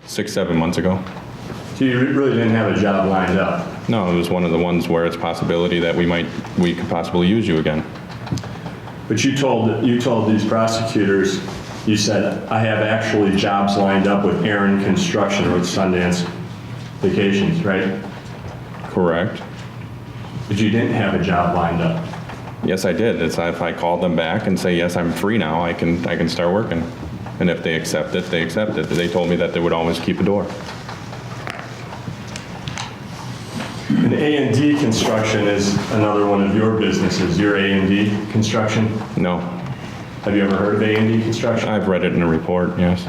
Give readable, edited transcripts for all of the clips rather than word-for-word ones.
6, 7 months ago. So you really didn't have a job lined up? No, it was one of the ones where it's a possibility that we could possibly use you again. But you told these prosecutors, you said, I have actually jobs lined up with Aaron Construction or with Sundance Vacations, right? Correct. But you didn't have a job lined up. Yes, I did. It's if I called them back and say, yes, I'm free now, I can start working. And if they accept it, they accept it. They told me that they would always keep a door. And A&D Construction is another one of your businesses. Your A&D Construction? No. Have you ever heard of A&D Construction? I've read it in a report, yes.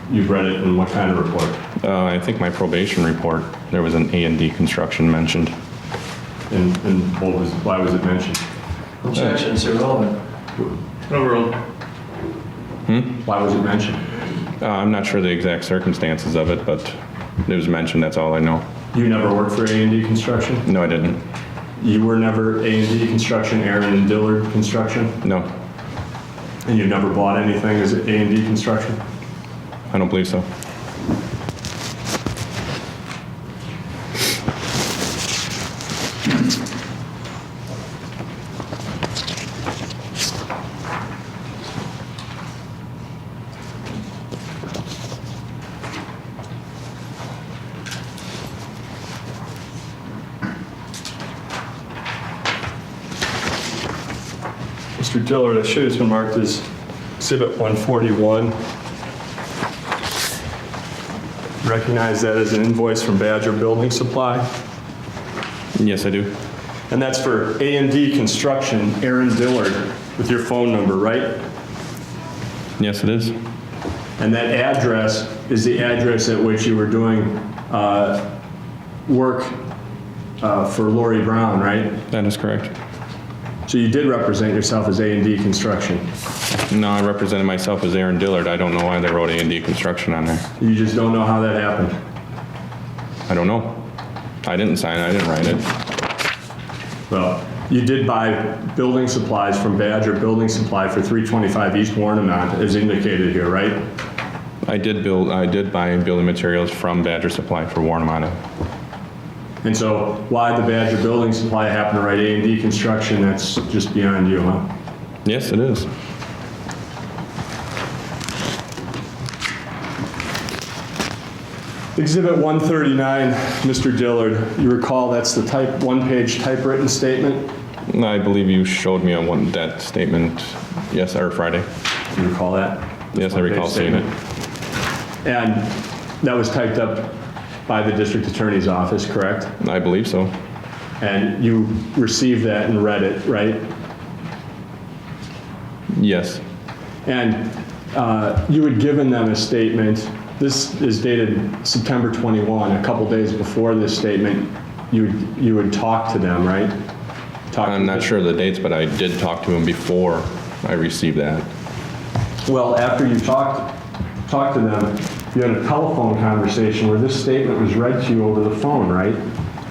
You've read it in what kind of report? I think my probation report, there was an A&D Construction mentioned. And why was it mentioned? Objections are relevant. Overruled. Why was it mentioned? I'm not sure the exact circumstances of it, but it was mentioned, that's all I know. You never worked for A&D Construction? No, I didn't. You were never A&D Construction, Aaron and Dillard Construction? No, And you've never bought anything as A&D Construction? I don't believe so. Mr. Dillard, I should have been marked as Exhibit 141. Recognize that as an invoice from Badger Building Supply. Yes, I do. And that's for A&D Construction, Aaron Dillard, with your phone number, right? Yes, it is. And that address is the address at which you were doing work for Lori Brown, right? That is correct. So you did represent yourself as A&D Construction. No, I represented myself as Aaron Dillard. I don't know why they wrote A&D Construction on there. You just don't know how that happened. I don't know. I didn't sign it. I didn't write it. Well, you did buy building supplies from Badger Building Supply for 325 East Warnemount, as indicated here, right? I did buy building materials from Badger Supply for Warnemount. And so why the Badger Building Supply happened to write A&D Construction, that's just beyond you, huh? Yes, it is. Exhibit 139, Mr. Dillard, you recall that's the one-page typewritten statement? I believe you showed me on that statement, yes, or Friday. You recall that? Yes, I recall seeing it. And that was typed up by the district attorney's office, correct? I believe so. And you received that and read it, right? Yes. And you had given them a statement. This is dated September 21, a couple days before this statement. You would talk to them, right? I'm not sure of the dates, but I did talk to him before I received that. Well, after you talked to them, you had a telephone conversation where this statement was read to you over the phone, right?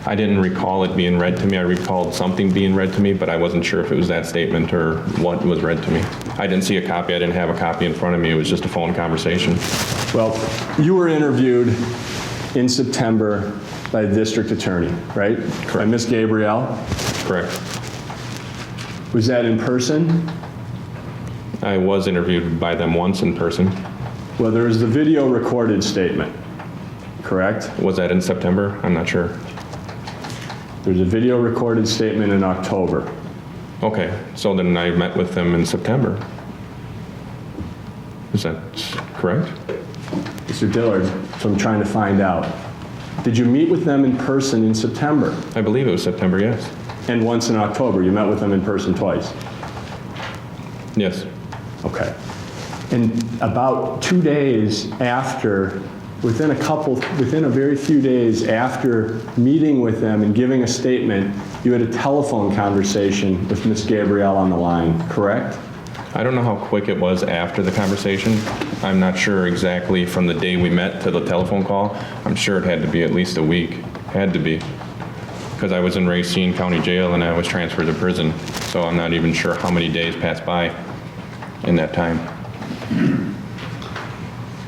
I didn't recall it being read to me. I recalled something being read to me, but I wasn't sure if it was that statement or what was read to me. I didn't see a copy. I didn't have a copy in front of me. It was just a phone conversation. Well, you were interviewed in September by the district attorney, right? Correct. By Ms. Gabrielle. Correct. Was that in person? I was interviewed by them once in person. Well, there was the video recorded statement, correct? Was that in September? I'm not sure. There's a video recorded statement in October. Okay, so then I met with them in September. Is that correct? Mr. Dillard, so I'm trying to find out. Did you meet with them in person in September? I believe it was September, yes. And once in October? You met with them in person twice? Yes. Okay. And about 2 days after, within a very few days after meeting with them and giving a statement, you had a telephone conversation with Ms. Gabrielle on the line, correct? I don't know how quick it was after the conversation. I'm not sure exactly from the day we met to the telephone call. I'm sure it had to be at least a week. Had to be. Because I was in Racine County Jail and I was transferred to prison. So I'm not even sure how many days passed by in that time.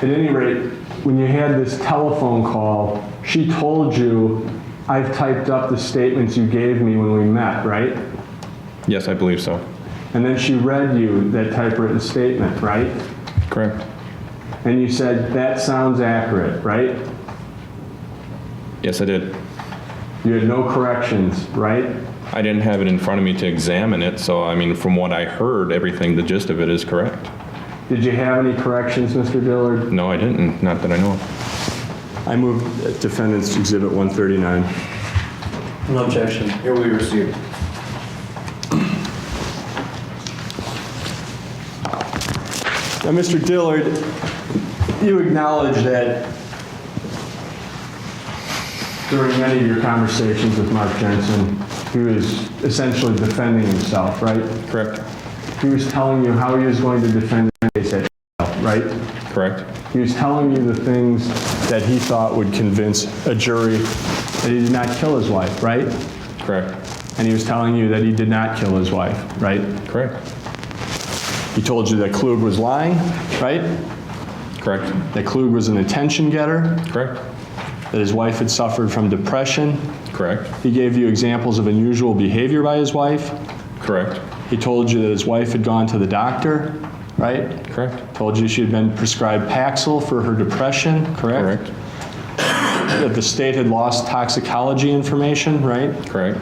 at any rate, when you had this telephone call, she told you, I've typed up the statements you gave me when we met, right? Yes, I believe so. And then she read you that typewritten statement, right? Correct. And you said, that sounds accurate, right? Yes, I did. You had no corrections, right? I didn't have it in front of me to examine it, so I mean, from what I heard, everything, the gist of it is correct. Did you have any corrections, Mr. Dillard? No, I didn't, not that I know of. I move Defendant's Exhibit 139. No objection. Here we received. Now, Mr. Dillard, you acknowledge that during many of your conversations with Mark Jensen, he was essentially defending himself, right? Correct. He was telling you how he was going to defend the case at trial, right? Correct. He was telling you the things that he thought would convince a jury that he did not kill his wife, right? Correct. And he was telling you that he did not kill his wife, right? Correct. He told you that Klug was lying, right? Correct. That Klug was an attention getter, Correct. that his wife had suffered from depression. Correct. He gave you examples of unusual behavior by his wife. Correct. He told you that his wife had gone to the doctor, right? Correct. Told you she had been prescribed Paxil for her depression, correct? Correct. That the state had lost toxicology information, right? Correct.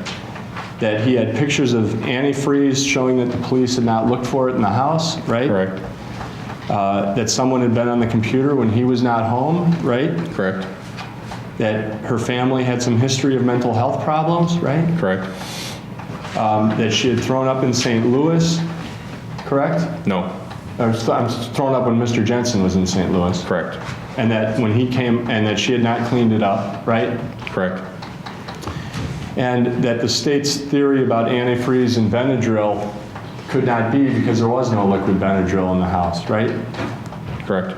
That he had pictures of antifreeze showing that the police had not looked for it in the house, right? Correct. That someone had been on the computer when he was not home, right? Correct. That her family had some history of mental health problems, right? Correct. That she had thrown up in St. Louis, correct? No. I'm thrown up when Mr. Jensen was in St. Louis. Correct. And that when he came, and that she had not cleaned it up, right? Correct. And that the state's theory about antifreeze and Benadryl could not be because there was no liquid Benadryl in the house, right? Correct.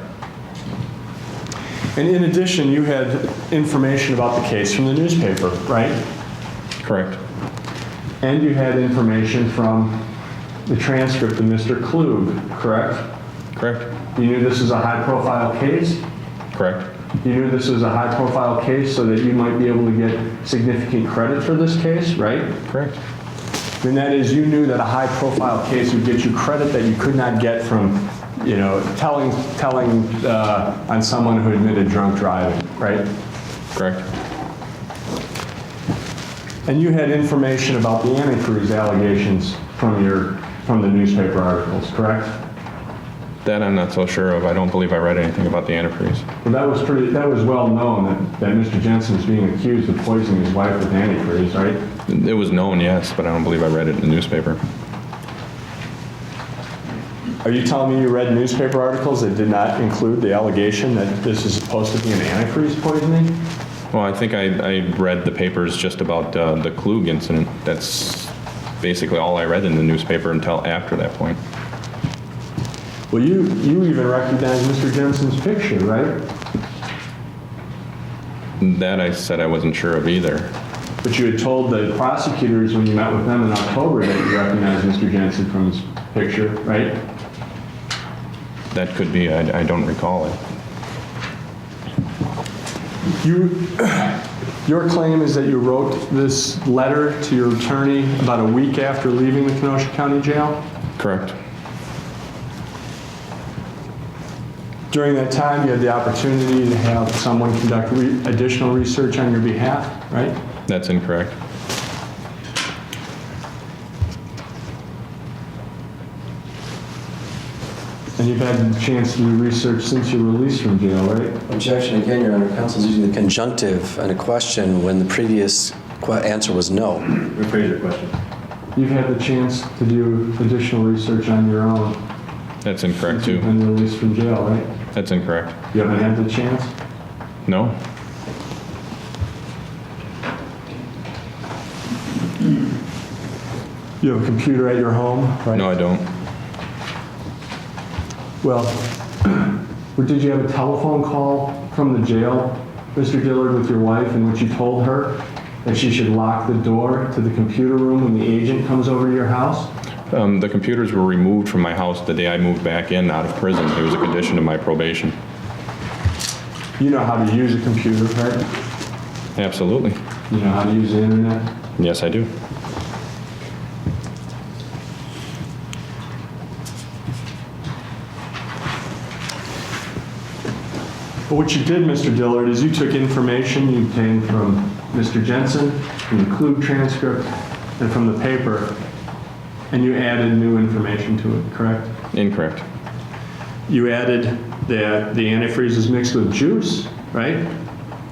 And in addition, you had information about the case from the newspaper, right? Correct. And you had information from the transcript of Mr. Klug, correct? Correct. You knew this was a high-profile case? Correct. You knew this was a high-profile case so that you might be able to get significant credit for this case, right? Correct. And that is, you knew that a high-profile case would get you credit that you could not get from, you know, telling on someone who admitted drunk driving, right? Correct. And you had information about the antifreeze allegations from the newspaper articles, correct? That I'm not so sure of. I don't believe I read anything about the antifreeze. Well, that was well known that Mr. Jensen was being accused of poisoning his wife with antifreeze, right? It was known, yes, but I don't believe I read it in the newspaper. Are you telling me you read newspaper articles that did not include the allegation that this is supposed to be an antifreeze poisoning? Well, I think I read the papers just about the Klug incident. That's basically all I read in the newspaper until after that point. Well, you even recognized Mr. Jensen's picture, right? That I said I wasn't sure of either. But you had told the prosecutors when you met with them in October that you recognized Mr. Jensen from his picture, right? That could be. I don't recall it. Your claim is that you wrote this letter to your attorney about a week after leaving the Kenosha County Jail? Correct. During that time, you had the opportunity to have someone conduct additional research on your behalf, right? That's incorrect. And you've had the chance to do research since your release from jail, right? Objection again, Your Honor. Counsel's using the conjunctive on a question when the previous answer was no. Rephrase your question. You've had the chance to do additional research on your own. That's incorrect Since you've too. been released from jail, right? That's incorrect. You haven't had the chance? No? You have a computer at your home, right? No, I don't. Well, did you have a telephone call from the jail, Mr. Dillard, with your wife in which you told her that she should lock the door to the computer room when the agent comes over to your house? The computers were removed from my house the day I moved back in out of prison. It was a condition of my probation. You know how to use a computer, right? Absolutely. You know how to use the internet? Yes, I do. But what you did, Mr. Dillard, is you took information you obtained from Mr. Jensen, from the Klug transcript, and from the paper, and you added new information to it, correct? Incorrect. You added that the antifreeze is mixed with juice, right?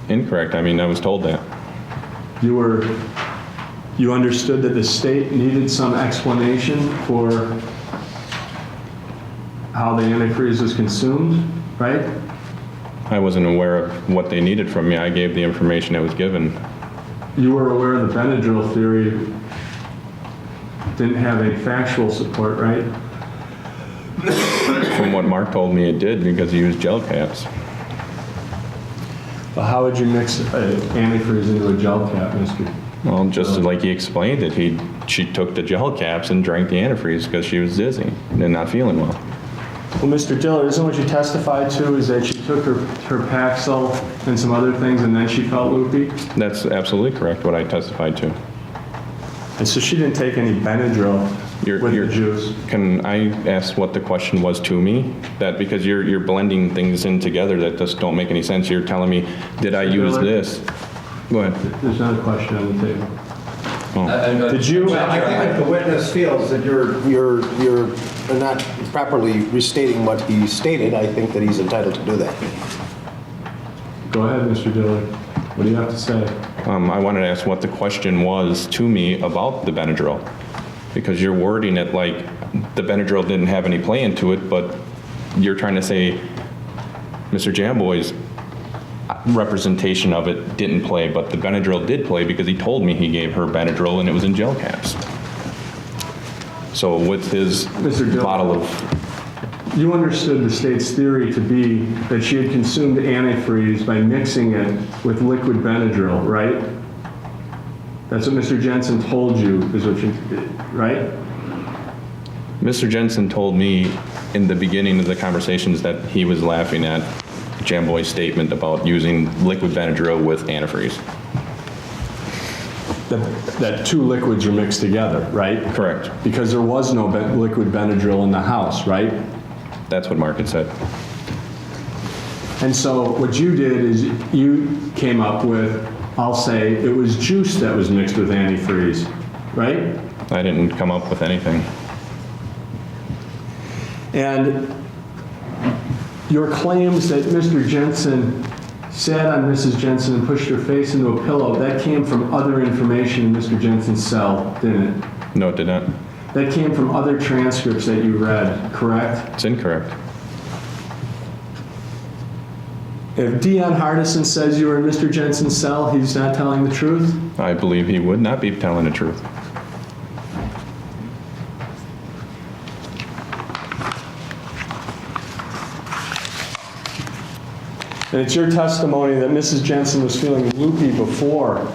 Incorrect. I mean, I was told that. You understood that the state needed some explanation for how the antifreeze was consumed, right? I wasn't aware of what they needed from me. I gave the information that was given. You were aware the Benadryl theory didn't have any factual support, right? From what Mark told me, it did because he used gel caps. Well, how would you mix antifreeze into a gel cap, Mr.? Well, just like he explained it, she took the gel caps and drank the antifreeze because she was dizzy and not feeling well. Well, Mr. Dillard, isn't what you testified to is that she took her Paxil and some other things and then she felt loopy? That's absolutely correct, what I testified to. And so she didn't take any Benadryl with the juice? Can I ask what the question was to me? That because you're blending things in together that just don't make any sense. You're telling me, did I use this? Go ahead. There's another question on the table. Did you? Well, I think if the witness feels that you're not properly restating what he stated, I think that he's entitled to do that. Go ahead, Mr. Dillard. What do you have to say? I wanted to ask what the question was to me about the Benadryl. Because you're wording it like the Benadryl didn't have any play into it, but you're trying to say Mr. Jamboy's representation of it didn't play, but the Benadryl did play because he told me he gave her Benadryl and it was in gel caps. So with his bottle of... You understood the state's theory to be that she had consumed antifreeze by mixing it with liquid Benadryl, right? That's what Mr. Jensen told you, is what you did, right? Mr. Jensen told me in the beginning of the conversations that he was laughing at Jamboy's statement about using liquid Benadryl with antifreeze. That two liquids are mixed together, right? Correct. Because there was no liquid Benadryl in the house, right? That's what Mark had said. And so what you did is you came up with, I'll say, it was juice that was mixed with antifreeze, right? I didn't come up with anything. And your claims that Mr. Jensen sat on Mrs. Jensen and pushed her face into a pillow, that came from other information in Mr. Jensen's cell, didn't it? No, it did not. That came from other transcripts that you read, correct? It's incorrect. If Dion Hardison says you were in Mr. Jensen's cell, he's not telling the truth? I believe he would not be telling the truth. And it's your testimony that Mrs. Jensen was feeling loopy before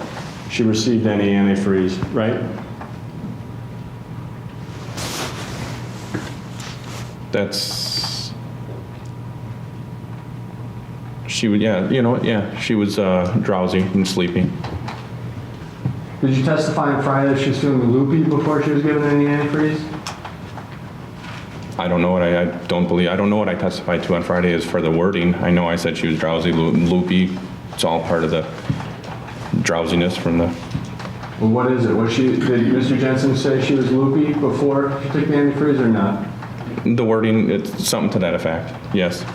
she received any antifreeze, right? That's... She would, yeah, you know what, yeah. She was drowsy and sleepy. Did you testify on Friday that she was feeling loopy before she was given any antifreeze? I don't know what I don't know what I testified to on Friday as for the wording. I know I said she was drowsy, loopy. It's all part of the drowsiness from the... Well, what is it? Did Mr. Jensen say she was loopy before she took the antifreeze or not? The wording, it's something to that effect, yes.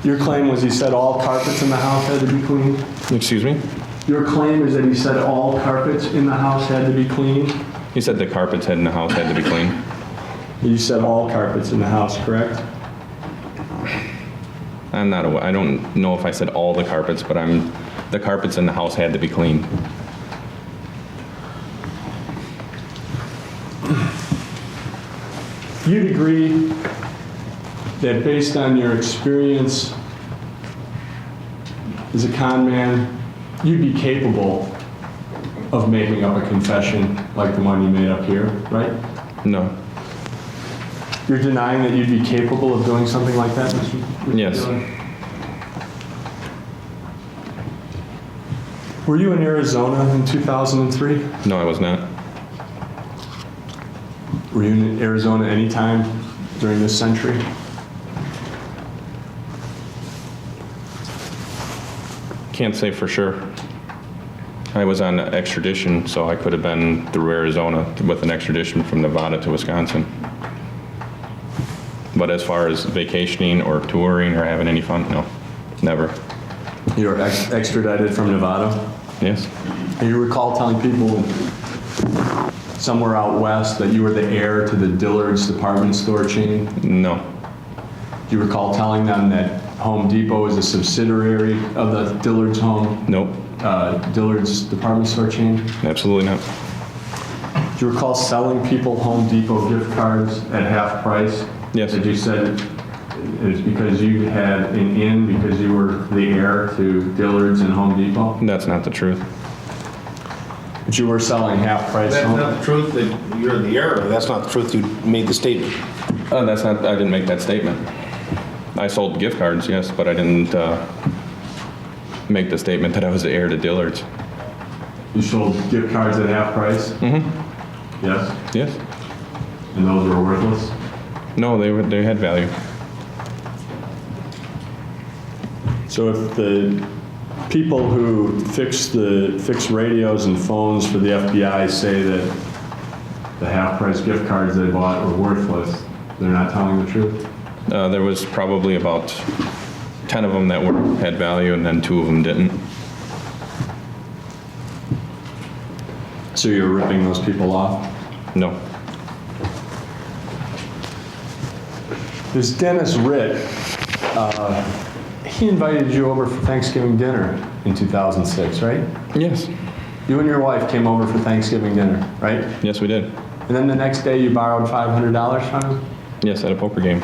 Your claim was he said all carpets in the house had to be cleaned? Excuse me? Your claim is that he said all carpets in the house had to be cleaned? He said the carpets in the house had to be clean. You said all carpets in the house, correct? I'm not aware. I don't know if I said all the carpets, but the carpets in the house had to be cleaned. You'd agree that based on your experience as a con man, you'd be capable of making up a confession like the one you made up here, right? No. You're denying that you'd be capable of doing something like that, Mr. Yes. Dillard? Were you in Arizona in 2003? No, I was not. Were you in Arizona anytime during this century? Can't say for sure. I was on extradition, so I could have been through Arizona with an extradition from Nevada to Wisconsin. But as far as vacationing or touring or having any fun, no, never. You were extradited from Nevada? Yes? And you recall telling people somewhere out west that you were the heir to the Dillard's department store chain? No. Do you recall telling them that Home Depot is a subsidiary of the Dillard's Nope, Dillard's department store chain? absolutely not. Do you recall selling people Home Depot gift cards at half price? Yes. That you said it was because you had an in because you were the heir to Dillard's and Home Depot? That's not the truth. But you were selling half price That's home? not the truth that you're the heir. That's not the truth. You made the statement. That's not, I didn't make that statement. I sold gift cards, yes, but I didn't make the statement that I was the heir to Dillard's. You sold gift cards at half price? Mm-hmm. Yes? Yes? And those were worthless? No, they had value. So if the people who fix radios and phones for the FBI say that the half-price gift cards they bought were worthless, they're not telling the truth? There was probably about 10 of them that had value, and then 2 of them didn't. So you're ripping those people off? No. This Dennis Ritt, he invited you over for Thanksgiving dinner in 2006, right? Yes. You and your wife came over for Thanksgiving dinner, right? Yes, we did. And then the next day you borrowed $500 from him? Yes, at a poker game.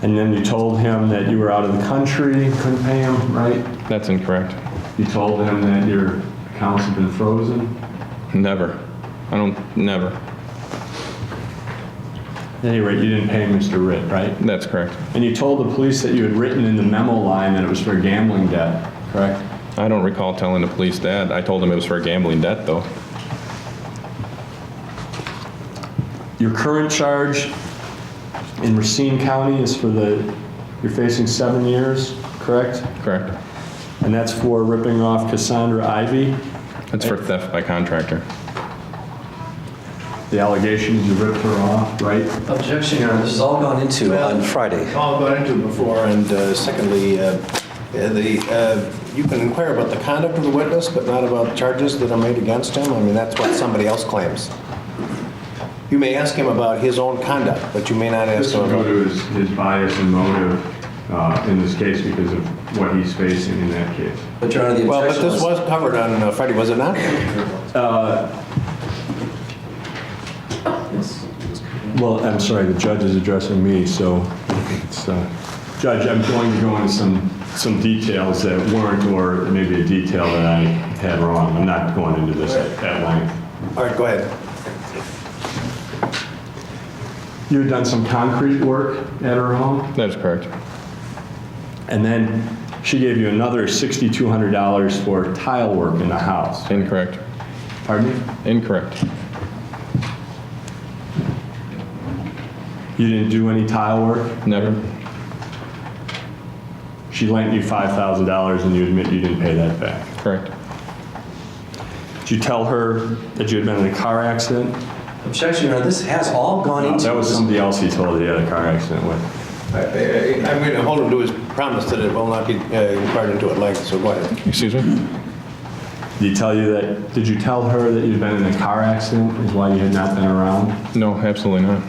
And then you told him that you were out of the country, couldn't pay him, right? That's incorrect. You told him that your accounts had been frozen? Never. Never. At any rate, you didn't pay Mr. Ritt, right? That's correct. And you told the police that you had written in the memo line that it was for gambling debt, correct? I don't recall telling the police that. I told them it was for a gambling debt, though. Your current charge in Racine County is you're facing 7 years, correct? Correct. And that's for ripping off Cassandra Ivy? That's for theft by contractor. The allegation is you ripped her off, right? Objection, Your Honor. This has all gone into on Friday. All gone into before, and secondly, you can inquire about the conduct of the witness, but not about charges that are made against him. I mean, that's what somebody else claims. You may ask him about his own conduct, but you may not ask This him will go about... to his bias and motive in this case because of what he's facing in that case. But Your Honor, the Well, but objection this was covered on Friday, was it not? Well, I'm sorry, the judge is addressing me, so it's, Judge, I'm going to go into some details that weren't, or maybe a detail that I had wrong. I'm not going into this at length. All right, go ahead. You had done some concrete work at her home, That is correct. and then she gave you another $6,200 for tile work in the house. Incorrect. Pardon me? Incorrect. You didn't do any tile work? Never. She lent you $5,000 and you admit you didn't pay that back. Correct. Did you tell her that you had been in a car accident? Objection, Your Honor. This has all gone into... That was somebody else he told he had a car accident with. I'm going to hold him to his promise that it will not be inquired into at length, so go ahead. Excuse me? Did you tell her that you'd been in a car accident is why you had not been around? No, absolutely not.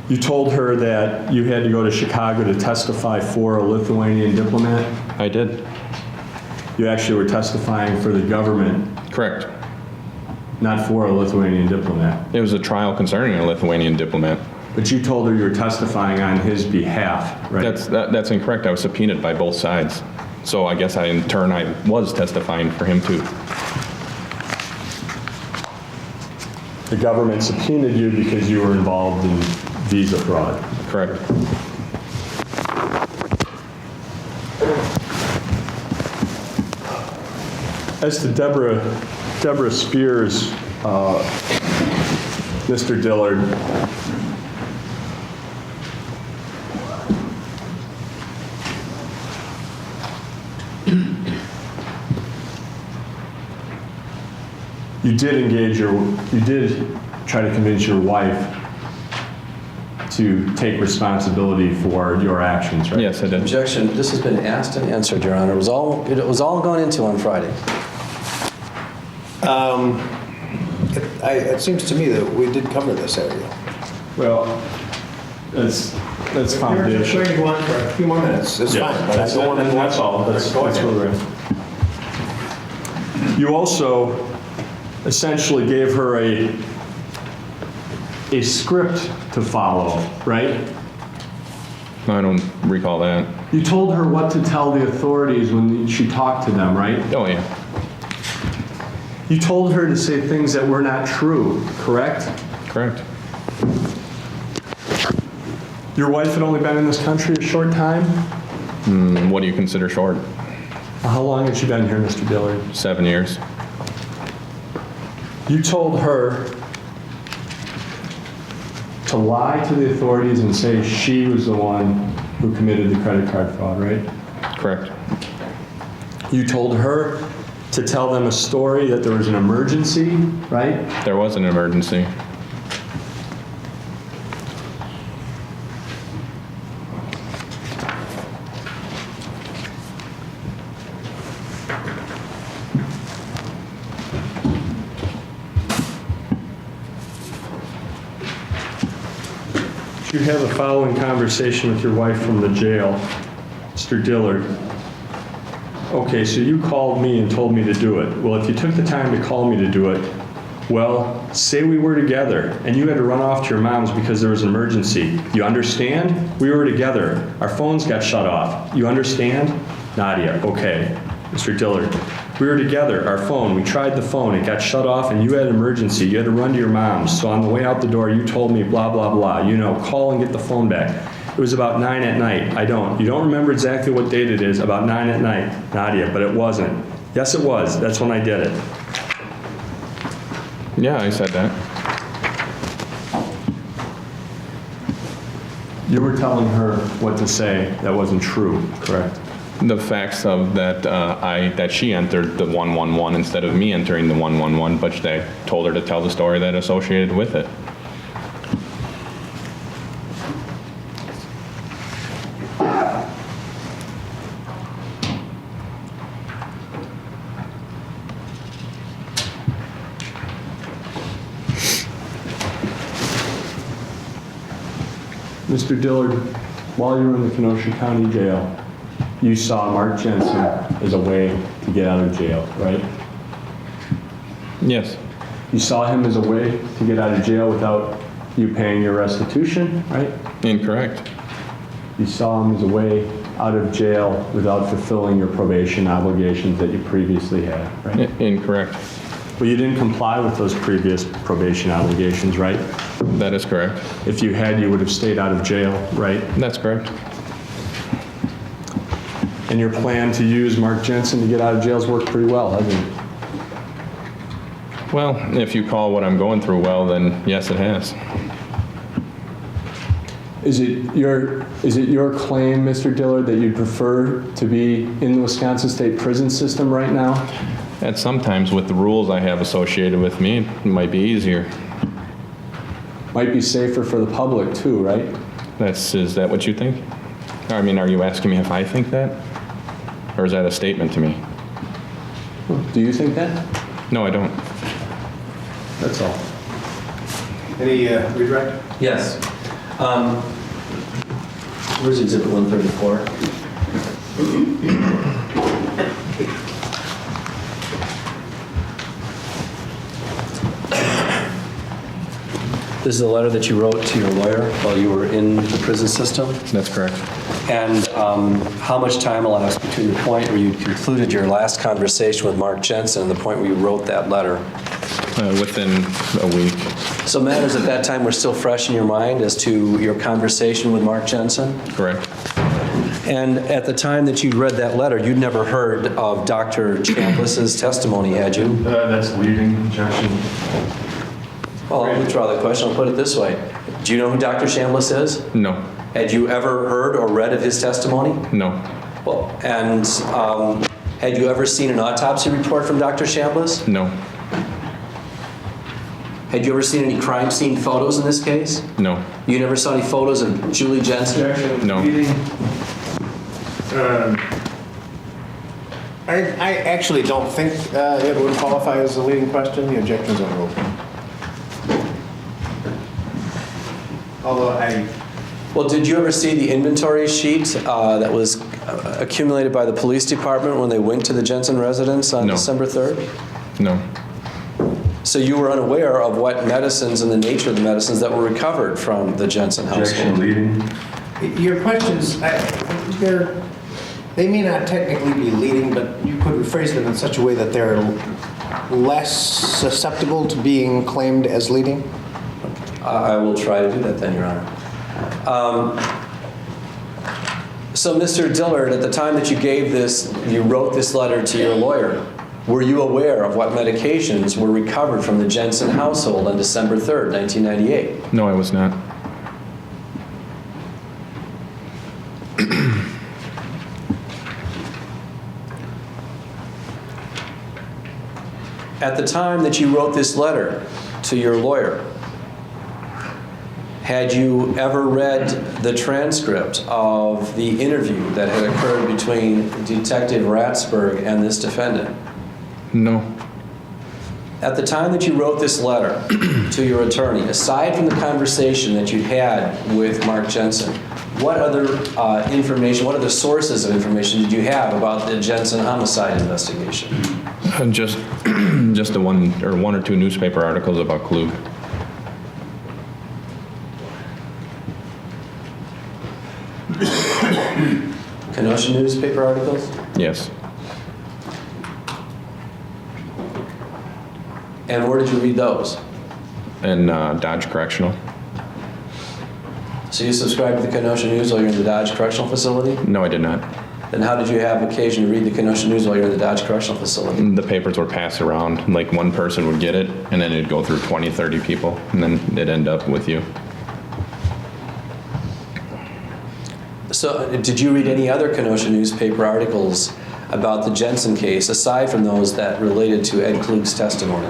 You told her that you had to go to Chicago to testify for a Lithuanian diplomat? I did. You actually were testifying for the government, Correct. not for a Lithuanian diplomat. It was a trial concerning a Lithuanian diplomat. But you told her you were testifying on his behalf, right? That's incorrect. I was subpoenaed by both sides. So I guess in turn I was testifying for him too. The government subpoenaed you because you were involved in visa fraud. Correct. As to Deborah Spears, Mr. Dillard, you did try to convince your wife to take responsibility for your actions, right? Yes, I did. Objection, this has been asked and answered, Your Honor. It was all gone into on Friday. It seems to me that we did cover this area. Well, that's You're just foundation. going to go on for a few more minutes, it's Yeah, fine, but I don't want to... that's all. That's Go where ahead. we're at. You also essentially gave her a script to follow, right? I don't recall that. You told her what to tell the authorities when she talked to them, right? Oh, yeah. You told her to say things that were not true, correct? Correct. Your wife had only been in this country a short time? What do you consider short? How long had she been here, Mr. Dillard? 7 years. You told her to lie to the authorities and say she was the one who committed the credit card fraud, right? Correct. You told her to tell them a story that there was an emergency, right? There was an emergency. You have the following conversation with your wife from the jail, Mr. Dillard. Okay, so you called me and told me to do it. Well, if you took the time to call me to do it, well, say we were together and you had to run off to your mom's because there was an emergency. You understand? We were together. Our phones got shut off. You understand? Nadia, okay. Mr. Dillard, we were together, our phone, we tried the phone, it got shut off and you had an emergency. You had to run to your mom's. So on the way out the door, you told me blah, blah, blah. You know, call and get the phone back. It was about 9 at night. You don't remember exactly what date it is, about 9 at night, Nadia, but it wasn't. Yes, it was. That's when I did it. Yeah, I said that. You were telling her what to say that wasn't true, correct? The facts of that, that she entered the 111 instead of me entering the 111, but I told her to tell the story that associated with it. Mr. Dillard, while you were in the Kenosha County Jail, you saw Mark Jensen as a way to get out of jail, right? Yes. You saw him as a way to get out of jail without you paying your restitution, right? Incorrect. You saw him as a way out of jail without fulfilling your probation obligations that you previously had, right? Incorrect. Well, you didn't comply with those previous probation obligations, right? That is correct. If you had, you would have stayed out of jail, right? That's correct. And your plan to use Mark Jensen to get out of jail has worked pretty well, hasn't it? Well, if you call what I'm going through well, then yes, it has. Is it your claim, Mr. Dillard, that you'd prefer to be in the Wisconsin State prison system right now? And sometimes with the rules I have associated with me, it might be easier. Might be safer for the public too, right? Is that what you think? I mean, are you asking me if I think that? Or is that a statement to me? Do you think that? No, I don't. That's all. Any redirect? Yes. Where's Exhibit 134? This is a letter that you wrote to your lawyer while you were in the prison system? That's correct. And how much time elapsed between the point where you concluded your last conversation with Mark Jensen and the point where you wrote that letter? Within a week. So matters at that time were still fresh in your mind as to your conversation with Mark Jensen? Correct. And at the time that you'd read that letter, you'd never heard of Dr. Chambliss's testimony, had you? That's leading objection. Well, I'll withdraw the question. I'll put it this way. Do you know who Dr. Chambliss is? No. Had you ever heard or read of his testimony? No. Well, and had you ever seen an autopsy report from Dr. Chambliss? No. Had you ever seen any crime scene photos in this case? No. You never saw any photos of Julie Jensen? No. I actually don't think it would qualify as a leading question. The objection's overruled. Although Well, did you ever see the inventory sheet that was accumulated by the police department when they went to the Jensen residence on No. December 3rd? No. So you were unaware of what medicines and the nature of the medicines that were recovered from the Jensen household? your questions, they may not technically be leading, but you could rephrase them in such a way that they're less susceptible to being claimed as leading. I will try to do that then, Your Honor. So, Mr. Dillard, at the time that you wrote this letter to your lawyer, were you aware of what medications were recovered from the Jensen household on December 3rd, 1998? No, I was not. At the time that you wrote this letter to your lawyer, had you ever read the transcript of the interview that had occurred between Detective Ratsberg and this defendant? No. At the time that you wrote this letter to your attorney, aside from the conversation that you had with Mark Jensen, what other information, what other sources of information did you have about the Jensen homicide investigation? Just the one or two newspaper articles about Klug. Kenosha newspaper articles? Yes. And where did you read those? And Dodge Correctional. So you subscribed to the Kenosha News while you're in the Dodge Correctional Facility? No, I did not. Then how did you have occasion to read the Kenosha News while you're in the Dodge Correctional Facility? The papers were passed around. Like one person would get it, and then it'd go through 20, 30 people, and then it'd end up with you. So did you read any other Kenosha newspaper articles about the Jensen case, aside from those that related to Ed Klug's testimony?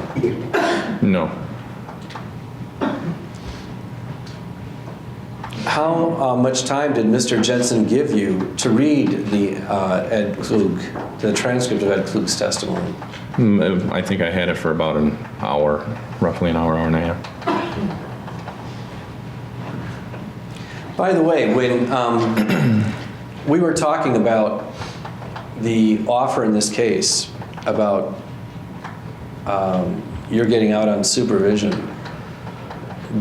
No. How much time did Mr. Jensen give you to read the the transcript of Ed Klug's testimony? I think I had it for about an hour, roughly an hour and a half. By the way, when we were talking about the offer in this case, about you're getting out on supervision,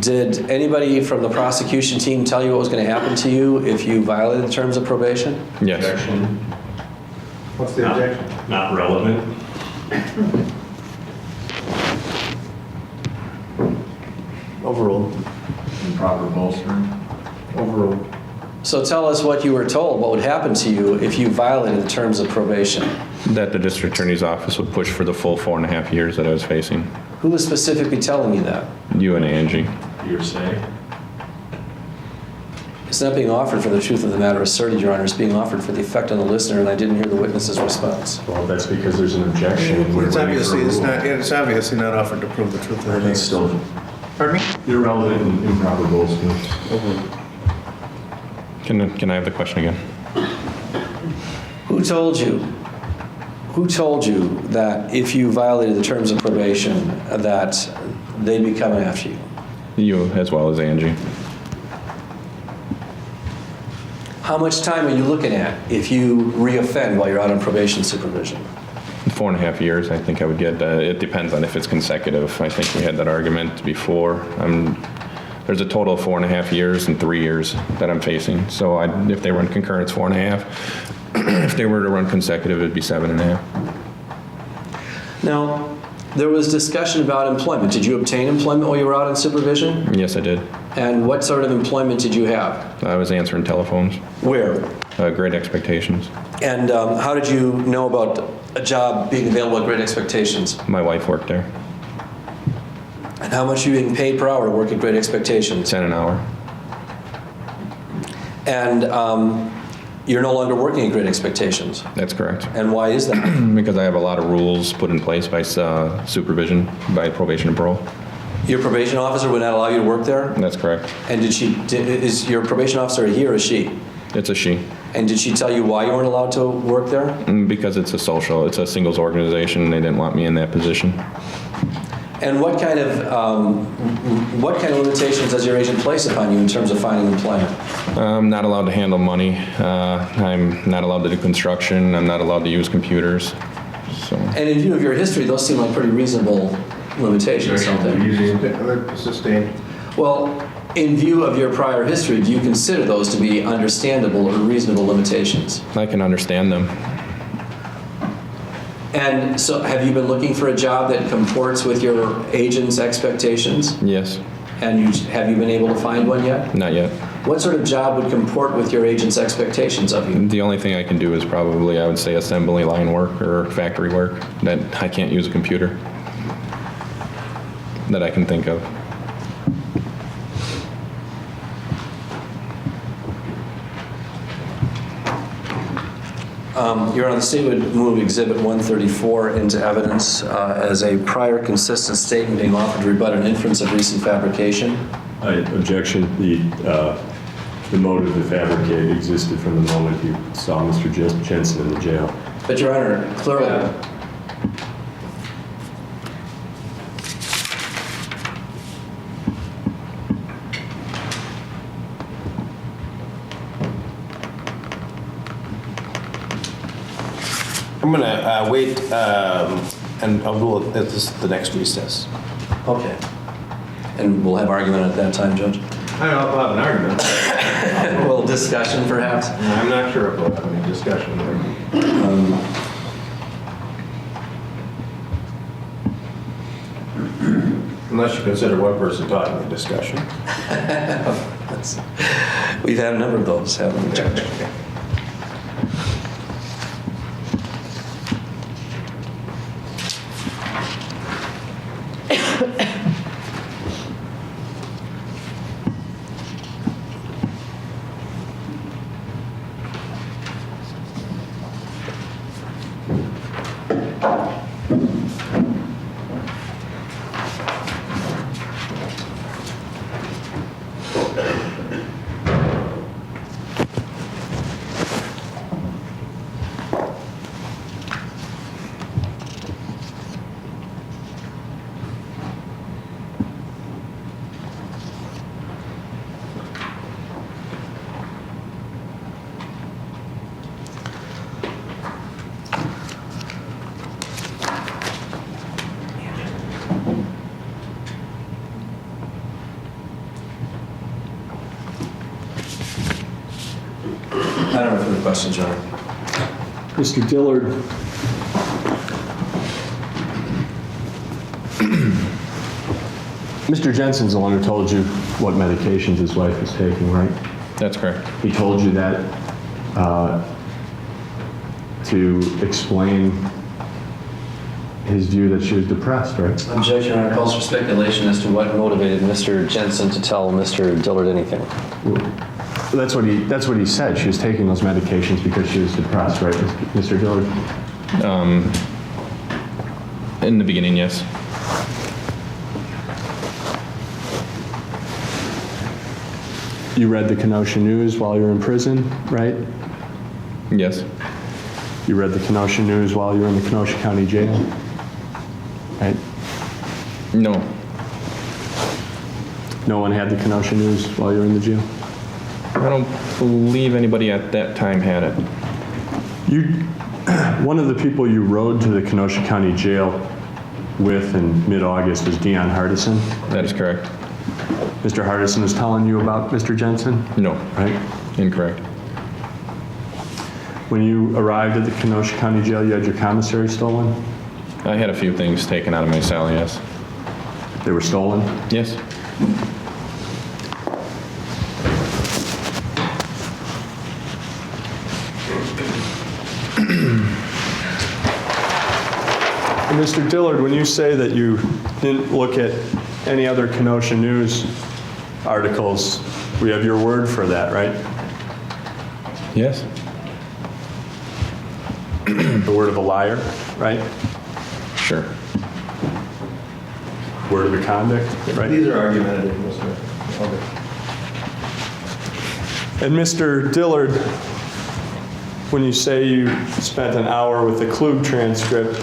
did anybody from the prosecution team tell you what was going to happen to you if you violated the terms of probation? Yes. Objection. What's the objection? Not relevant. Overruled. Improper bolstering. Overruled. So tell us what you were told, what would happen to you if you violated the terms of probation. That the district attorney's office would push for the full 4.5 years that I was facing. Who was specifically telling you that? You and Angie. Hearsay. It's not being offered for the truth of the matter asserted, Your Honor. It's being offered for the effect on the listener, and I didn't hear the witness's response. Well, that's because there's an objection. We're It's waiting for a obviously, rule. it's obviously not offered to prove the truth of the matter. It's still Pardon me? irrelevant and improper bolstering. Can I have the question again? Who told you that if you violated the terms of probation, that they'd be coming after you? You as well as Angie. How much time are you looking at if you reoffend while you're out on probation supervision? 4.5 years, I think I would get. It depends on if it's consecutive. I think we had that argument before. There's a total of 4.5 years and 3 years that I'm facing. So if they run concurrent, it's 4.5. If they were to run consecutive, it'd be 7.5. Now, There was discussion about employment. Did you obtain employment while you were out on supervision? Yes, I did. And what sort of employment did you have? I was answering telephones. Where? Great Expectations. And how did you know about a job being available at Great Expectations? My wife worked there. And how much are you being paid per hour to work at Great Expectations? 10 an hour. And you're no longer working at Great Expectations. That's correct. And why is that? Because I have a lot of rules put in place by supervision, by probation and parole. Your probation officer would not allow you to work there? That's correct. And is your probation officer a he or a she? It's a she. And did she tell you why you weren't allowed to work there? Because it's a singles organization, and they didn't want me in that position. And what kind of limitations does your agent place upon you in terms of finding employment? I'm not allowed to handle money. I'm not allowed to do construction. I'm not allowed to use computers. So And in view of your history, those seem like pretty reasonable limitations, don't they? Sustained. Well, in view of your prior history, do you consider those to be understandable or reasonable limitations? I can understand them. And so have you been looking for a job that comports with your agent's expectations? Yes. And have you been able to find one yet? Not yet. What sort of job would comport with your agent's expectations of you? The only thing I can do is probably, I would say, assembly line work or factory work. That I can't use a computer that I can think of. Your Honor, the state would move Exhibit 134 into evidence as a prior consistent statement being offered to rebut an inference of recent fabrication. Objection. The motive to fabricate existed from the moment you saw Mr. Jensen in the jail. But Your Honor, clearly, I'm going to wait and I'll rule at this the next recess. okay. And we'll have argument at that time, Judge? I don't know if we'll have an argument. A little discussion, perhaps? I'm not sure if we'll have any discussion there. Unless you consider one person talking a discussion. We've had a number of those, haven't we, Judge? I don't have further questions, Your Honor. Mr. Dillard, Mr. Jensen's the one who told you what medications his wife was taking, right? That's correct. He told you that to explain his view that she was depressed, right? Objection, Your Honor, calls for speculation as to what motivated Mr. Jensen to tell Mr. Dillard anything. That's what he said. She was taking those medications because she was depressed, right, Mr. Dillard? In the beginning, yes. You read the Kenosha News while you were in prison, right? Yes. You read the Kenosha News while you were in the Kenosha County Jail, right? No. No one had the Kenosha News while you were in the jail? I don't believe anybody at that time had it. One of the people you rode to the Kenosha County Jail with in mid-August was Dion Hardison. That is correct. Mr. Hardison was telling you about Mr. Jensen, No. right? Incorrect. When you arrived at the Kenosha County Jail, you had your commissary stolen? I had a few things taken out of my cell, yes. They were stolen? Yes. And Mr. Dillard, when you say that you didn't look at any other Kenosha News articles, we have your word for that, right? Yes. The word of a liar, right? Sure. Word of a convict, right? These are argumentative, Mr. Okay. And Mr. Dillard, when you say you spent an hour with the Klug transcript,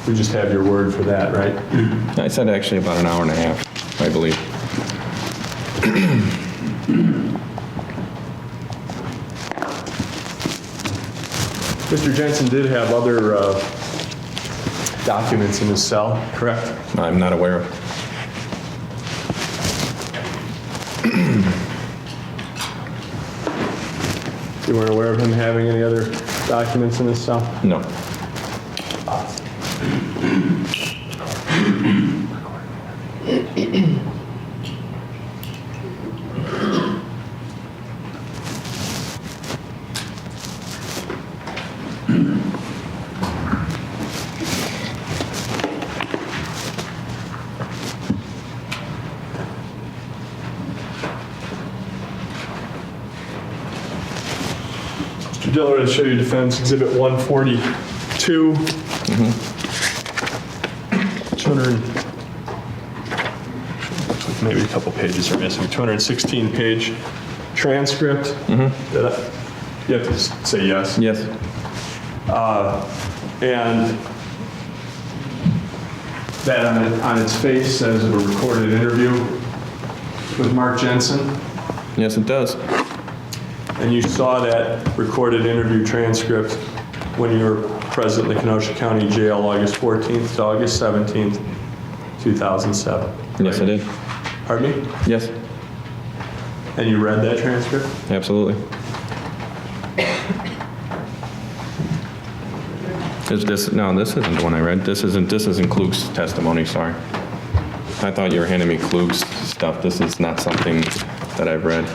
we just have your word for that, right? I said actually about an hour and a half, I believe. Mr. Jensen did have other documents in his cell, correct? I'm not aware of. You weren't aware of him having any other documents in his cell? No. Mr. Dillard, I'll show you Defense Exhibit 142. 200, maybe a couple pages are missing. 216-page transcript. That you have to say yes. Yes. And that on its face says a recorded interview with Mark Jensen. Yes, it does. And you saw that recorded interview transcript when you were present in the Kenosha County Jail August 14th to August 17th, 2007. Yes, I did. Pardon me? Yes, And you read that transcript? absolutely. Is this, no, this isn't the one I read. This isn't Klug's testimony, sorry. I thought you were handing me Klug's stuff. This is not something that I've read.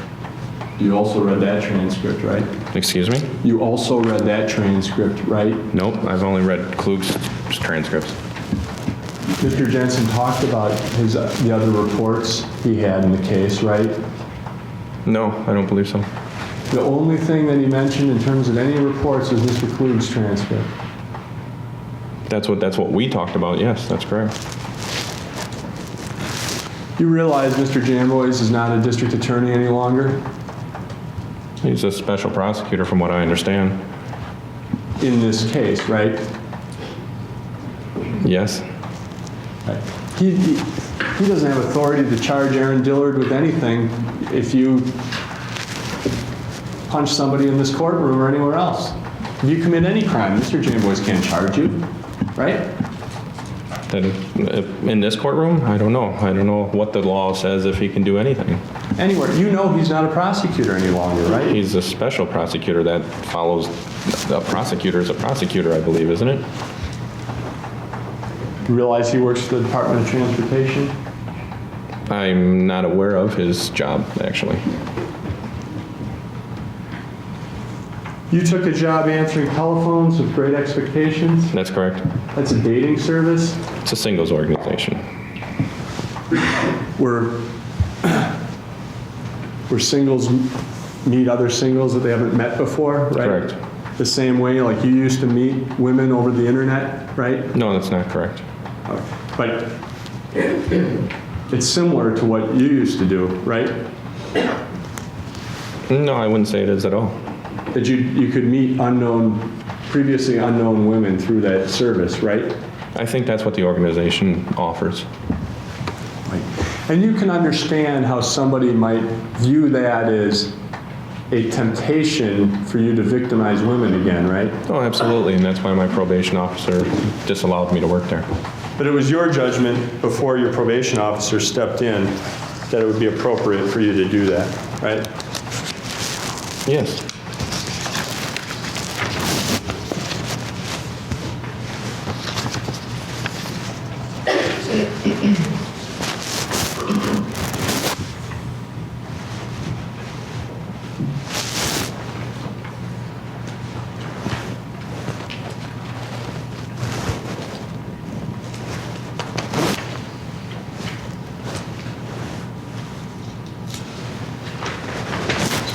You also read that transcript, right? Excuse me? You also read that transcript, right? Nope, I've only read Klug's transcripts. Mr. Jensen talked about the other reports he had in the case, right? No, I don't believe so. The only thing that he mentioned in terms of any reports was Mr. Klug's transcript. That's what we talked about, yes, that's correct. You realize Mr. Jamboys is not a district attorney any longer? He's a special prosecutor from what I understand. In this case, right? Yes? He doesn't have authority to charge Aaron Dillard with anything if you punch somebody in this courtroom or anywhere else. If you commit any crime, Mr. Jamboys can't charge you, right? Then, in this courtroom, I don't know. I don't know what the law says if he can do anything. Anywhere. You know he's not a prosecutor any longer, right? He's a special prosecutor that follows, a prosecutor is a prosecutor, I believe, isn't it? You realize he works for the Department of Transportation? I'm not aware of his job, actually. You took a job answering telephones with Great Expectations? That's correct. That's a dating service? It's a singles organization. Where singles meet other singles that they haven't met before, right? Correct. The same way like you used to meet women over the internet, right? No, that's not correct. But it's similar to what you used to do, right? No, I wouldn't say it is at all. That you could meet previously unknown women through that service, right? I think that's what the organization offers. And you can understand how somebody might view that as a temptation for you to victimize women again, right? Oh, absolutely, and that's why my probation officer disallowed me to work there. But it was your judgment before your probation officer stepped in that it would be appropriate for you to do that, right? Yes.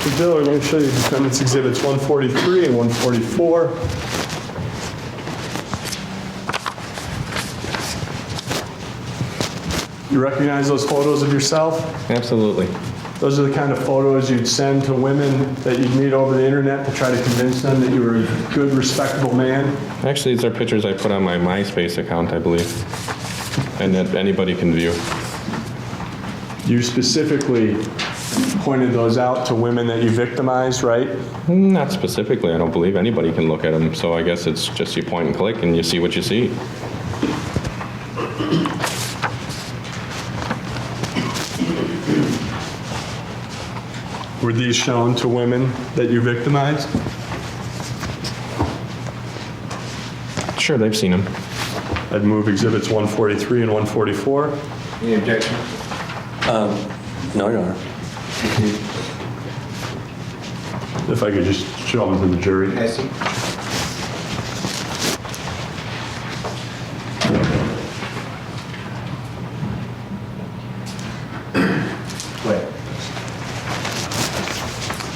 Mr. Dillard, let me show you Defendant's Exhibits 143 and 144. You recognize those photos of yourself? Absolutely. Those are the kind of photos you'd send to women that you'd meet over the internet to try to convince them that you were a good, respectable man? Actually, these are pictures I put on my MySpace account, I believe, and that anybody can view. You specifically pointed those out to women that you victimized, right? Not specifically, I don't believe. Anybody can look at them, so I guess it's just you point and click and you see what you see. Were these shown to women that you victimized? Sure, they've seen them. I'd move Exhibits 143 and 144. Any objection? No, Your Honor. If I could just show them to the jury. I see. Wait.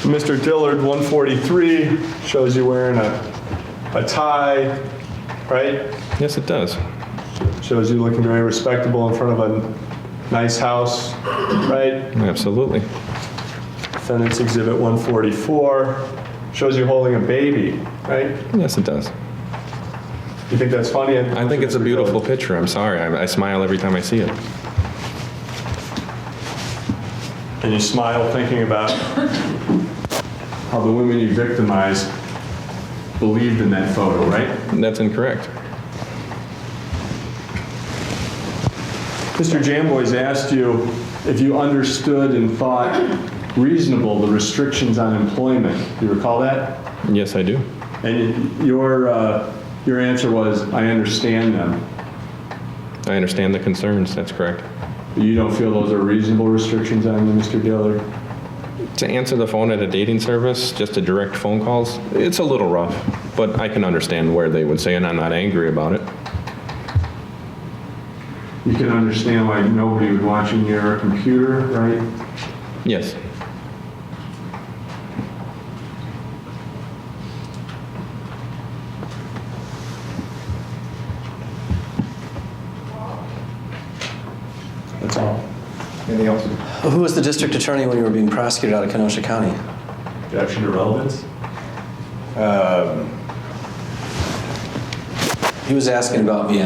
Mr. Dillard, 143 shows you wearing a tie, right? Yes, it does. Shows you looking very respectable in front of a nice house, right? Absolutely. Defendant's Exhibit 144 shows you holding a baby, right? Yes, it does. You think that's funny? I think it's a beautiful picture. I'm sorry. I smile every time I see it. And you smile thinking about how the women you victimized believed in that photo, right? That's incorrect. Mr. Jamboys asked you if you understood and thought reasonable the restrictions on employment. Do you recall that? Yes, I do. And your answer was, I understand them. I understand the concerns. That's correct. You don't feel those are reasonable restrictions on you, Mr. Dillard? To answer the phone at a dating service, just to direct phone calls, it's a little rough, but I can understand where they would say, and I'm not angry about it. You can understand why nobody would want you near a computer, right? Yes. That's all. Anything else? Who was the district attorney when you were being prosecuted out of Kenosha County? Objection to relevance? He was asking about me.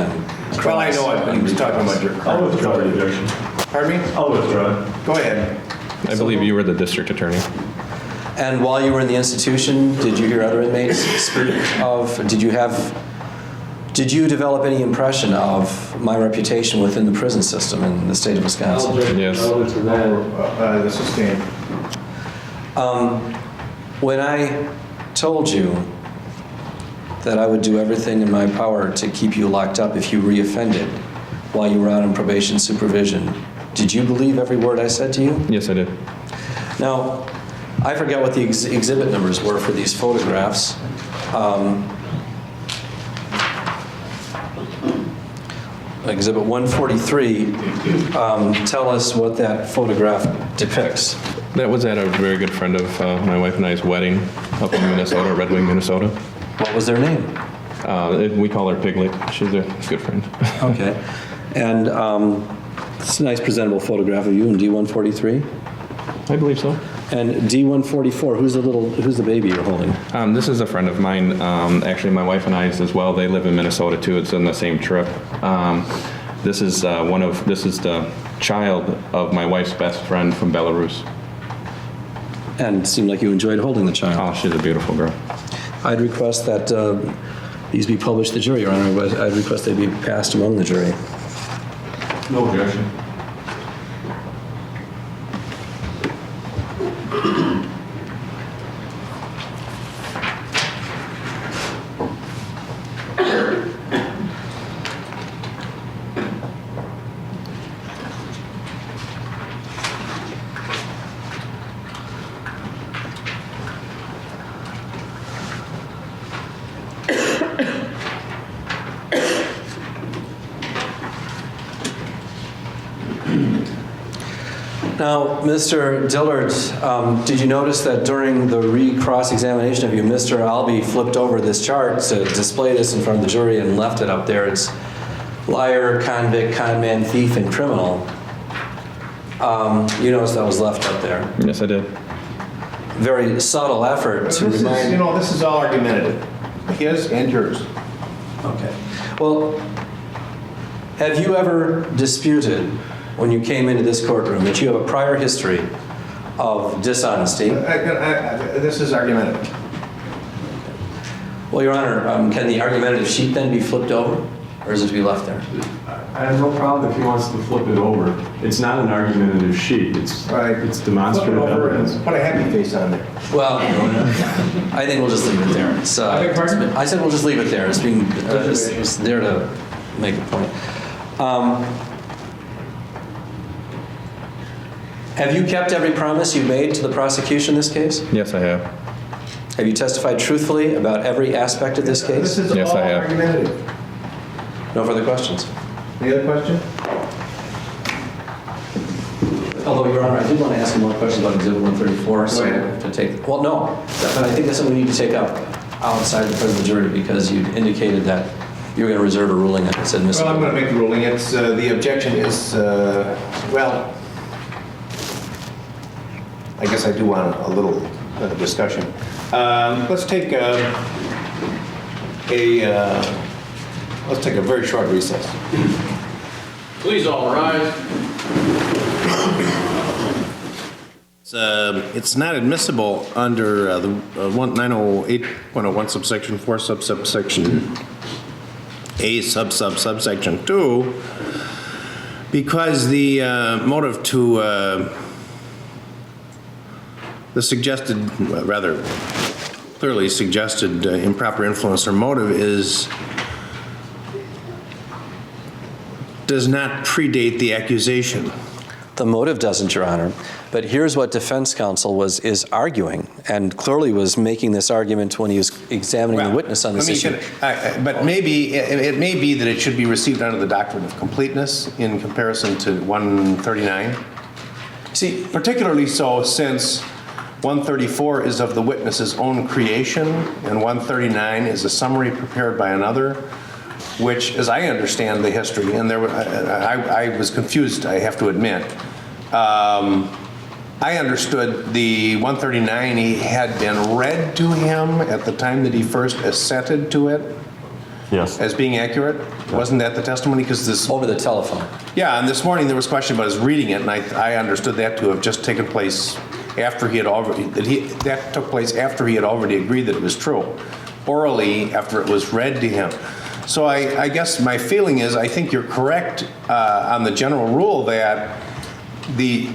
Well, I know it, but he was talking about your I'll car. withdraw the objection. Pardon me? I'll withdraw it. Go ahead. I believe you were the district attorney. And while you were in the institution, did you hear other inmates speak of, did you develop any impression of my reputation within the prison system in the state of Wisconsin? Yes. The sustained. When I told you that I would do everything in my power to keep you locked up if you reoffended while you were out on probation supervision, did you believe every word I said to you? Yes, I did. Now, I forget what the exhibit numbers were for these photographs. Exhibit 143, tell us what that photograph depicts. That was at a very good friend of my wife and I's wedding up in Minnesota, Red Wing, Minnesota. What was their name? We call her Piglet. She's a good friend. Okay. And it's a nice presentable photograph of you in D143. I believe so. And D144, who's the baby you're holding? This is a friend of mine. Actually, my wife and I's as well. They live in Minnesota too. It's on the same trip. This is the child of my wife's best friend from Belarus. And it seemed like you enjoyed holding the child. Oh, she's a beautiful girl. I'd request that these be published to the jury, Your Honor. But I'd request they be passed among the jury. No objection. Now, Mr. Dillard, did you notice that during the cross-examination of you, Mr. Albee flipped over this chart to display this in front of the jury and left it up there? It's liar, convict, conman, thief, and criminal. You noticed that was left up there. Yes, I did. Very subtle effort to This is, remind... this is all argumentative. His and yours. Okay. Well, have you ever disputed, when you came into this courtroom, that you have a prior history of dishonesty? This is argumentative. Well, Your Honor, can the argumentative sheet then be flipped over, or is it to be left there? I have no problem if he wants to flip it over. It's not an argumentative sheet. It's demonstrative Flip it over and evidence. put a happy face on there. Well, I think we'll just leave it there. It's, I beg your pardon? I said we'll just leave it there. It's being, it's there to make a point. Have you kept every promise you made to the prosecution in this case? Yes, I have. Have you testified truthfully about every aspect of this case? This is Yes, all I have. argumentative. No further questions? Any other question? Although, Your Honor, I did want to ask you one question about Exhibit 134. So Go ahead. to take, well, no, but I think that's something we need to take up outside the presence of the jury because you indicated that you were going to reserve a ruling that it's admissible. Well, I'm going to make the ruling. It's, the objection is, well, I guess I do want a little discussion. Let's take let's take a very short recess. Please all rise. It's not admissible under the 908.01 subsection 4 subsection A subsection 2 because the motive to the suggested, rather clearly suggested improper influence or motive does not predate the accusation. The motive doesn't, Your Honor. But here's what defense counsel is arguing, and clearly was making this argument when he was examining the witness on this issue. But maybe, it may be that it should be received under the doctrine of completeness in comparison to 139. See, Particularly so since 134 is of the witness's own creation, and 139 is a summary prepared by another, which, as I understand the history, and I was confused, I have to admit. I understood the 139 had been read to him at the time that he first assented to it Yes. as being accurate. Wasn't that the testimony? Because this, over the telephone. yeah, and this morning there was question about his reading it, and I understood that to have just taken place after he had already, that took place after he had already agreed that it was true, orally after it was read to him. So I guess my feeling is I think you're correct on the general rule that the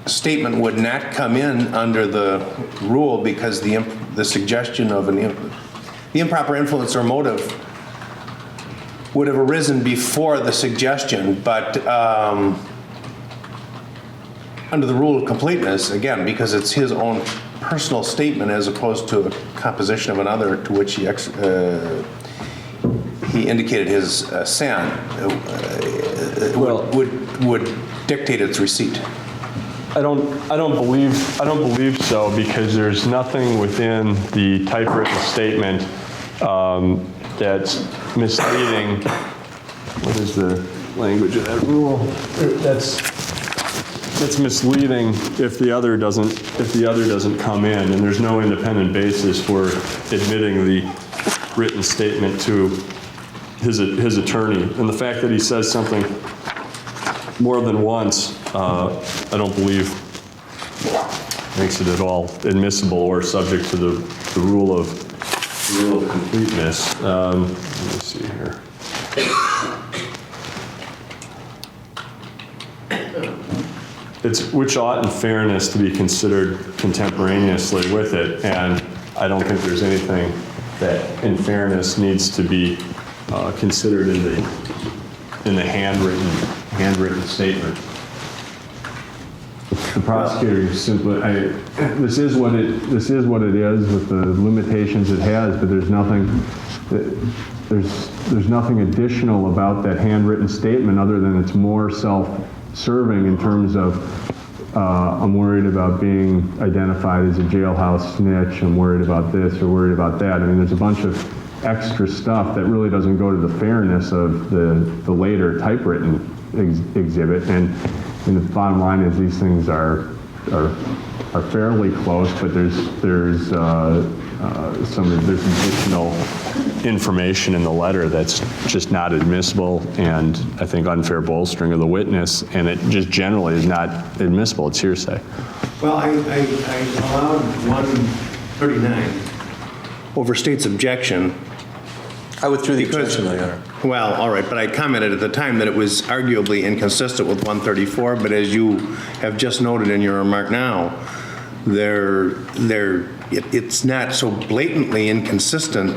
statement would not come in under the rule because the suggestion of the improper influence or motive would have arisen before the suggestion, but under the rule of completeness, again, because it's his own personal statement as opposed to a composition of another to which he indicated his assent, would dictate its receipt. I don't believe so because there's nothing within the typewritten statement that's misleading. What is the language of that rule? That's misleading if the other doesn't come in, and there's no independent basis for admitting the written statement to his attorney. And the fact that he says something more than once, I don't believe makes it at all admissible or subject to the rule of completeness. Let me see here. Which ought in fairness to be considered contemporaneously with it, and I don't think there's anything that in fairness needs to be considered in the handwritten statement. The prosecutor simply, this is what it is with the limitations it has, but there's nothing additional about that handwritten statement other than it's more serving in terms of I'm worried about being identified as a jailhouse snitch, I'm worried about this or worried about that. I mean, there's a bunch of extra stuff that really doesn't go to the fairness of the later typewritten exhibit. And the bottom line is these things are fairly close, but there's additional information in the letter that's just not admissible, and I think unfair bolstering of the witness, and it just generally is not admissible. It's hearsay. Well, I allowed 139 overstates objection. I withdrew the objection, Your Honor. Well, all right, but I commented at the time that it was arguably inconsistent with 134, but as you have just noted in your remark now, it's not so blatantly inconsistent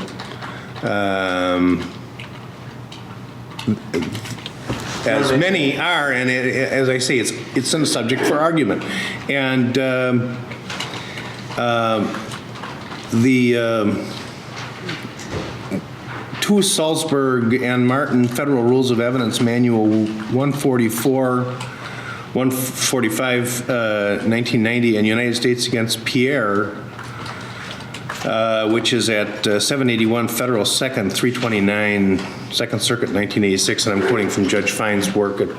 as many are, and as I say, it's a subject for argument. And the 2 Salzburg and Martin Federal Rules of Evidence Manual 144, 145, 1990, and United States against Pierre, which is at 781 Federal 2nd, 329, 2nd Circuit, 1986, and I'm quoting from Judge Fine's work at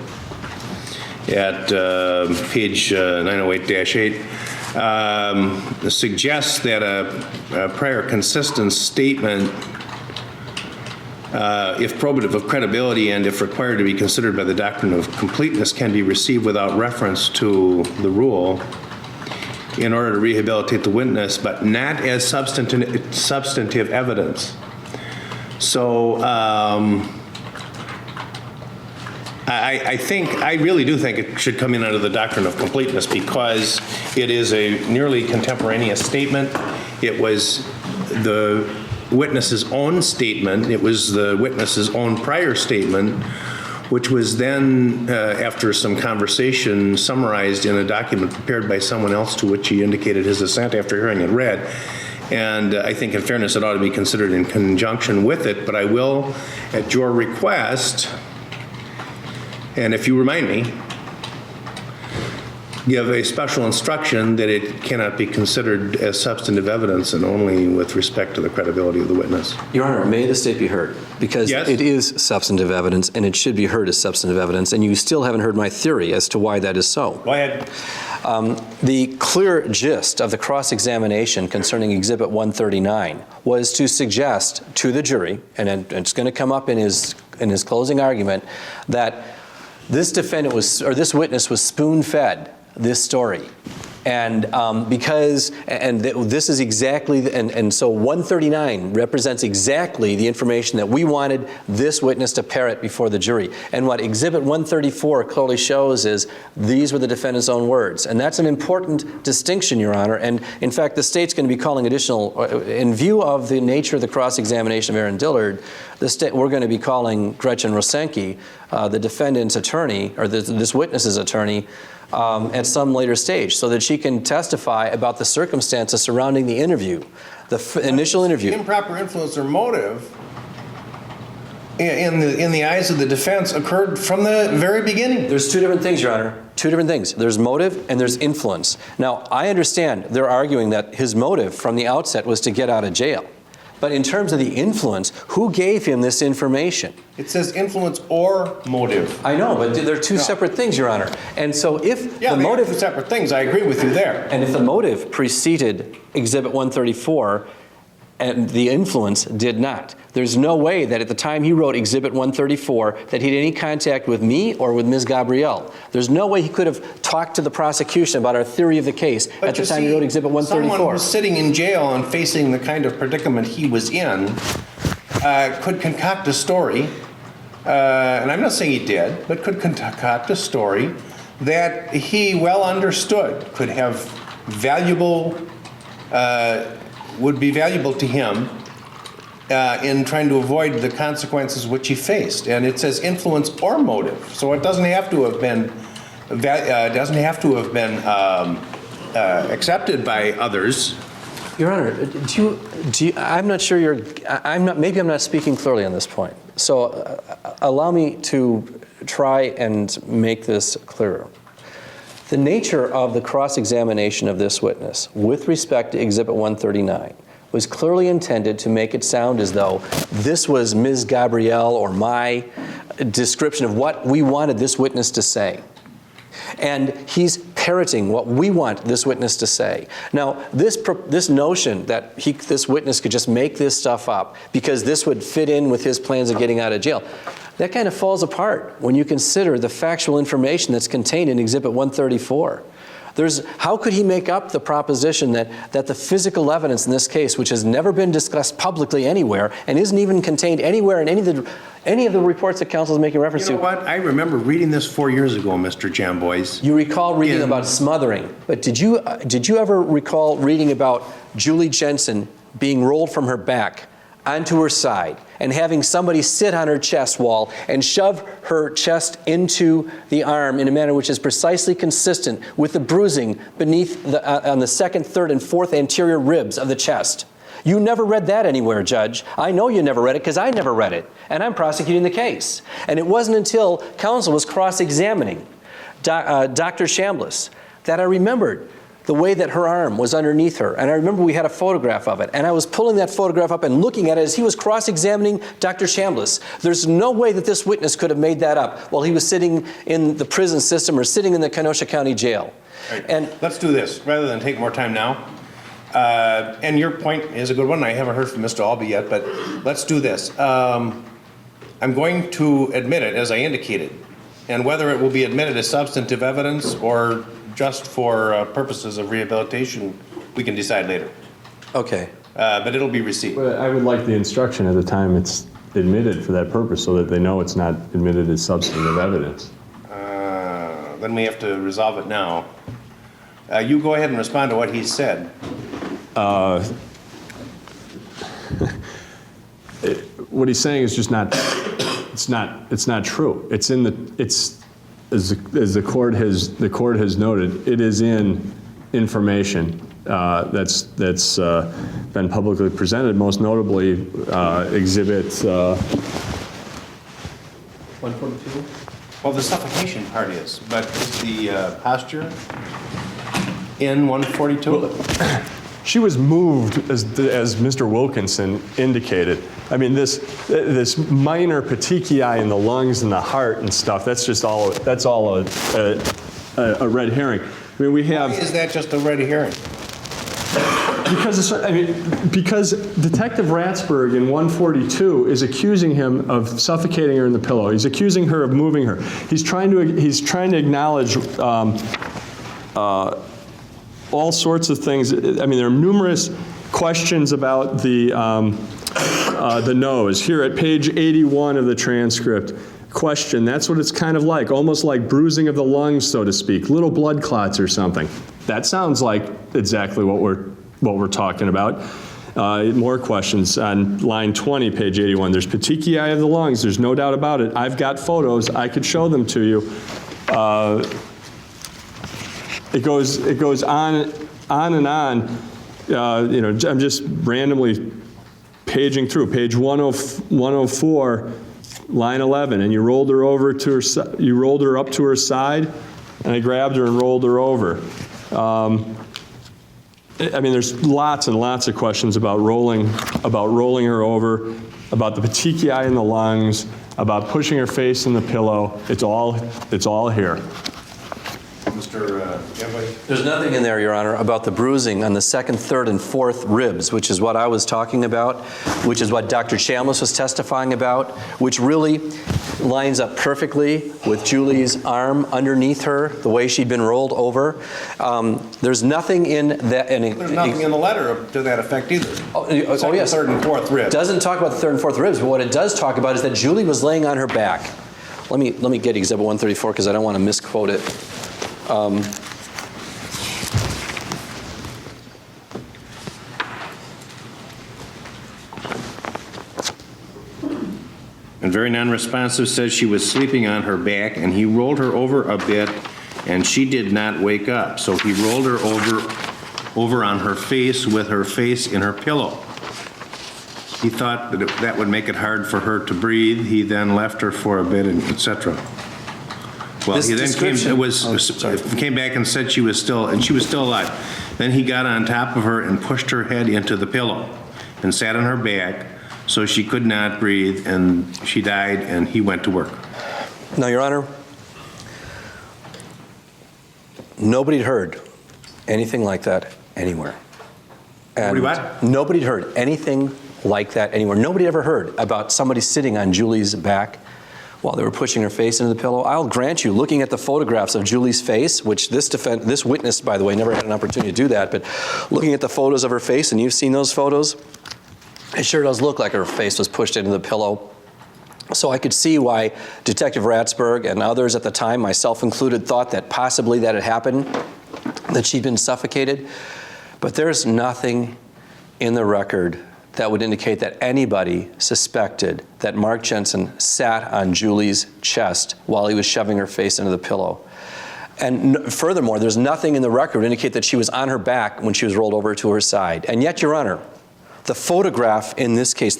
page 908-8, suggests that a prior consistent statement, if probative of credibility and if required to be considered by the doctrine of completeness, can be received without reference to the rule in order to rehabilitate the witness, but not as substantive evidence. So I really do think it should come in under the doctrine of completeness because it is a nearly contemporaneous statement. It was the witness's own statement. It was the witness's own prior statement, which was then, after some conversation, summarized in a document prepared by someone else to which he indicated his assent after hearing it read. And I think, in fairness, it ought to be considered in conjunction with it, but I will, at your request, and if you remind me, give a special instruction that it cannot be considered as substantive evidence and only with respect to the credibility of the witness. Your Honor, may the state be heard? Because Yes? it is substantive evidence, and it should be heard as substantive evidence, and you still haven't heard my theory as to why that is so. Go ahead. The clear gist of the cross-examination concerning Exhibit 139 was to suggest to the jury, and it's going to come up in his closing argument, that this defendant was, or this witness was spoon-fed this story. And this is exactly, and so 139 represents exactly the information that we wanted this witness to parrot before the jury. And what Exhibit 134 clearly shows is these were the defendant's own words. And that's an important distinction, Your Honor. And in fact, the state's going to be calling additional, in view of the nature of the cross-examination of Aaron Dillard, we're going to be calling Gretchen Rosenke, the defendant's attorney, or this witness's attorney, at some later stage, so that she can testify about the circumstances surrounding the interview, the initial interview. Improper influence or motive, in the eyes of the defense, occurred from the very beginning. There's two different things, Your Honor. Two different things. There's motive and there's influence. Now, I understand they're arguing that his motive from the outset was to get out of jail. But in terms of the influence, who gave him this information? It says influence or motive. I know, but they're two separate things, Your Honor. And so if Yeah, the they are motive... two separate things. I agree with you there. And if the motive preceded Exhibit 134 and the influence did not, there's no way that at the time he wrote Exhibit 134 that he had any contact with me or with Ms. Gabrielle. There's no way he could have talked to the prosecution about our theory of the case But at the you time see, he wrote Exhibit 134. Someone who's sitting in jail and facing the kind of predicament he was in could concoct a story, and I'm not saying he did, but could concoct a story that he well understood could have valuable, would be valuable to him in trying to avoid the consequences which he faced. And it says influence or motive, so it doesn't have to have been accepted by others. Your Honor, I'm not sure maybe I'm not speaking clearly on this point. So allow me to try and make this clearer. The nature of the cross-examination of this witness with respect to Exhibit 139 was clearly intended to make it sound as though this was Ms. Gabrielle or my description of what we wanted this witness to say. And he's parroting what we want this witness to say. Now, this notion that this witness could just make this stuff up because this would fit in with his plans of getting out of jail, that kind of falls apart when you consider the factual information that's contained in Exhibit 134. How could he make up the proposition that the physical evidence in this case, which has never been discussed publicly anywhere and isn't even contained anywhere in any of the reports that counsel is making reference to? You know what? I remember reading this 4 years ago, Mr. Jamboys. You recall reading about smothering, but did you ever recall reading about Julie Jensen being rolled from her back onto her side and having somebody sit on her chest wall and shove her chest into the arm in a manner which is precisely consistent with the bruising beneath on the second, third, and fourth anterior ribs of the chest? You never read that anywhere, Judge. I know you never read it because I never read it, and I'm prosecuting the case. And it wasn't until counsel was cross-examining Dr. Chambliss that I remembered the way that her arm was underneath her. And I remember we had a photograph of it. And I was pulling that photograph up and looking at it as he was cross-examining Dr. Chambliss. There's no way that this witness could have made that up while he was sitting in the prison system or sitting in the Kenosha County Jail. Right. And let's do this, rather than take more time now. And your point is a good one. I haven't heard from Mr. Albee yet, but let's do this. I'm going to admit it, as I indicated. And whether it will be admitted as substantive evidence or just for purposes of rehabilitation, we can decide later. okay. But it'll be received. But I would like the instruction at the time it's admitted for that purpose so that they know it's not admitted as substantive evidence. Then we have to resolve it now. You go ahead and respond to what he said. What he's saying is just not, it's not true. It's in as the court has noted, it is in information that's been publicly presented, most notably Exhibit 142? Well, the suffocation part is, but is the posture in 142? She was moved, as Mr. Wilkinson indicated. I mean, this minor petechiae in the lungs and the heart and stuff, that's all a red herring. I mean, we have... Why is that just a red herring? Because Detective Ratsberg in 142 is accusing him of suffocating her in the pillow. He's accusing her of moving her. He's trying to acknowledge all sorts of things. I mean, there are numerous questions about the nose. Here at page 81 of the transcript, question, that's what it's kind of like, almost like bruising of the lungs, so to speak, little blood clots or something. That sounds like exactly what we're talking about. More questions on line 20, page 81. There's petechiae of the lungs, there's no doubt about it. I've got photos, I could show them to you. It goes on and on. I'm just randomly paging through page 104, line 11, and you rolled her over to her. You rolled her up to her side, and I grabbed her and rolled her over. I mean, there's lots and lots of questions about rolling her over, about the petechiae in the lungs, about pushing her face in the pillow. It's all here. Mr. Everybody? There's nothing in there, Your Honor, about the bruising on the second, third, and fourth ribs, which is what I was talking about, which is what Dr. Chambliss was testifying about, which really lines up perfectly with Julie's arm underneath her, the way she'd been rolled over. There's nothing in that. There's nothing in the letter to that effect either. Oh, yes. Third and fourth ribs. It doesn't talk about the third and fourth ribs, but what it does talk about is that Julie was laying on her back. Let me get Exhibit 134 because I don't want to misquote it. And very non-responsive says she was sleeping on her back and he rolled her over a bit and she did not wake up. So he rolled her over on her face with her face in her pillow. He thought that would make it hard for her to breathe. He then left her for a bit, and etc. Well, This he then description- came back and said she was still alive. Then he got on top of her and pushed her head into the pillow and sat on her back so she could not breathe, and she died, and he went to work. No, Your Honor, nobody heard anything like that anywhere. And Nobody what? Nobody heard anything like that anywhere. Nobody ever heard about somebody sitting on Julie's back while they were pushing her face into the pillow. I'll grant you, looking at the photographs of Julie's face, which this witness, by the way, never had an opportunity to do that, but looking at the photos of her face, and you've seen those photos, it sure does look like her face was pushed into the pillow. So I could see why Detective Ratzberg and others at the time, myself included, thought that possibly that had happened, that she'd been suffocated. But there's nothing in the record that would indicate that anybody suspected that Mark Jensen sat on Julie's chest while he was shoving her face into the pillow. And furthermore, there's nothing in the record to indicate that she was on her back when she was rolled over to her side. And yet, Your Honor, the photographs in this case,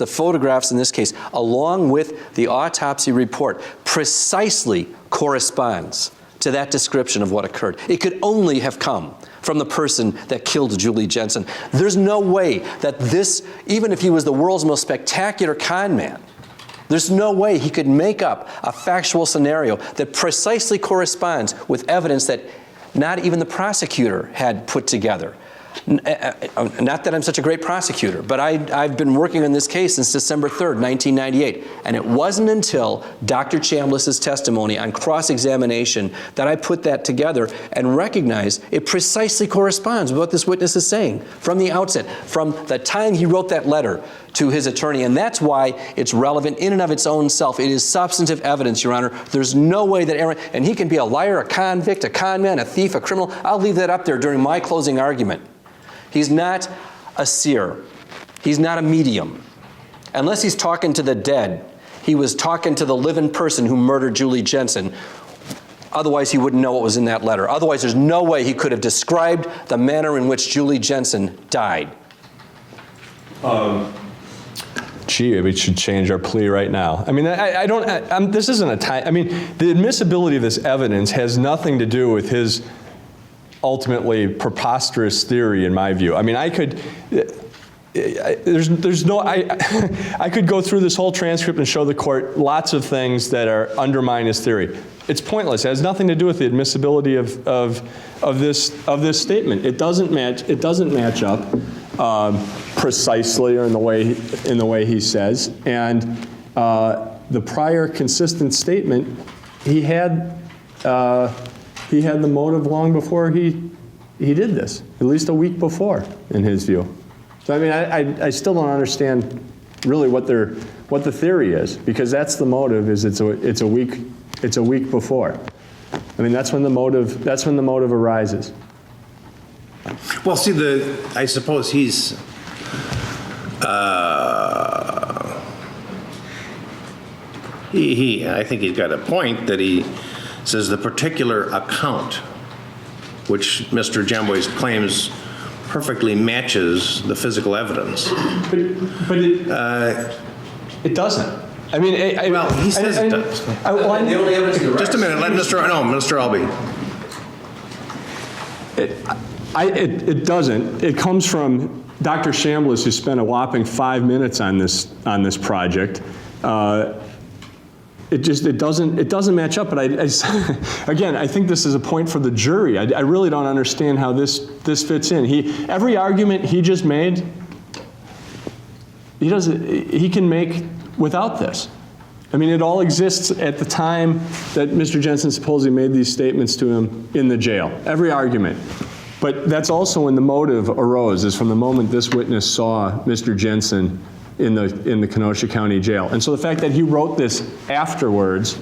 along with the autopsy report, precisely corresponds to that description of what occurred. It could only have come from the person that killed Julie Jensen. There's no way that this, even if he was the world's most spectacular con man, there's no way he could make up a factual scenario that precisely corresponds with evidence that not even the prosecutor had put together. Not that I'm such a great prosecutor, but I've been working on this case since December 3rd, 1998, and it wasn't until Dr. Chambliss's testimony on cross-examination that I put that together and recognized it precisely corresponds with what this witness is saying from the outset, from the time he wrote that letter to his attorney, and that's why it's relevant in and of its own self. It is substantive evidence, Your Honor. There's no way that Aaron, and he can be a liar, a convict, a con man, a thief, a criminal. I'll leave that up there during my closing argument. He's not a seer. He's not a medium. Unless he's talking to the dead, he was talking to the living person who murdered Julie Jensen. Otherwise, he wouldn't know what was in that letter. Otherwise, there's no way he could have described the manner in which Julie Jensen died. Gee, we should change our plea right now. I mean, this isn't a time, I mean, the admissibility of this evidence has nothing to do with his ultimately preposterous theory, in my view. I mean, I could go through this whole transcript and show the court lots of things that undermine his theory. It's pointless. It has nothing to do with the admissibility of this statement. It doesn't match up precisely or in the way he says. And the prior consistent statement, he had the motive long before he did this, at least a week before, in his view. So I mean, I still don't understand really what the theory is, because that's the motive. Is it's a week before. I mean, that's when the motive arises. Well, see, I suppose he's I think he's got a point that he says the particular account, which Mr. Gembois claims perfectly matches the physical evidence. But it doesn't. I mean, well, he says it does. The only evidence in the Just a minute, let Mr. Albee. It doesn't. It comes from Dr. Chambliss, who spent a whopping 5 minutes on this project. It doesn't match up. But again, I think this is a point for the jury. I really don't understand how this fits in. Every argument he just made, he can make without this. I mean, it all exists at the time that Mr. Jensen supposedly made these statements to him in the jail. Every argument. But that's also when the motive arose, is from the moment this witness saw Mr. Jensen in the Kenosha County Jail. And so the fact that he wrote this afterwards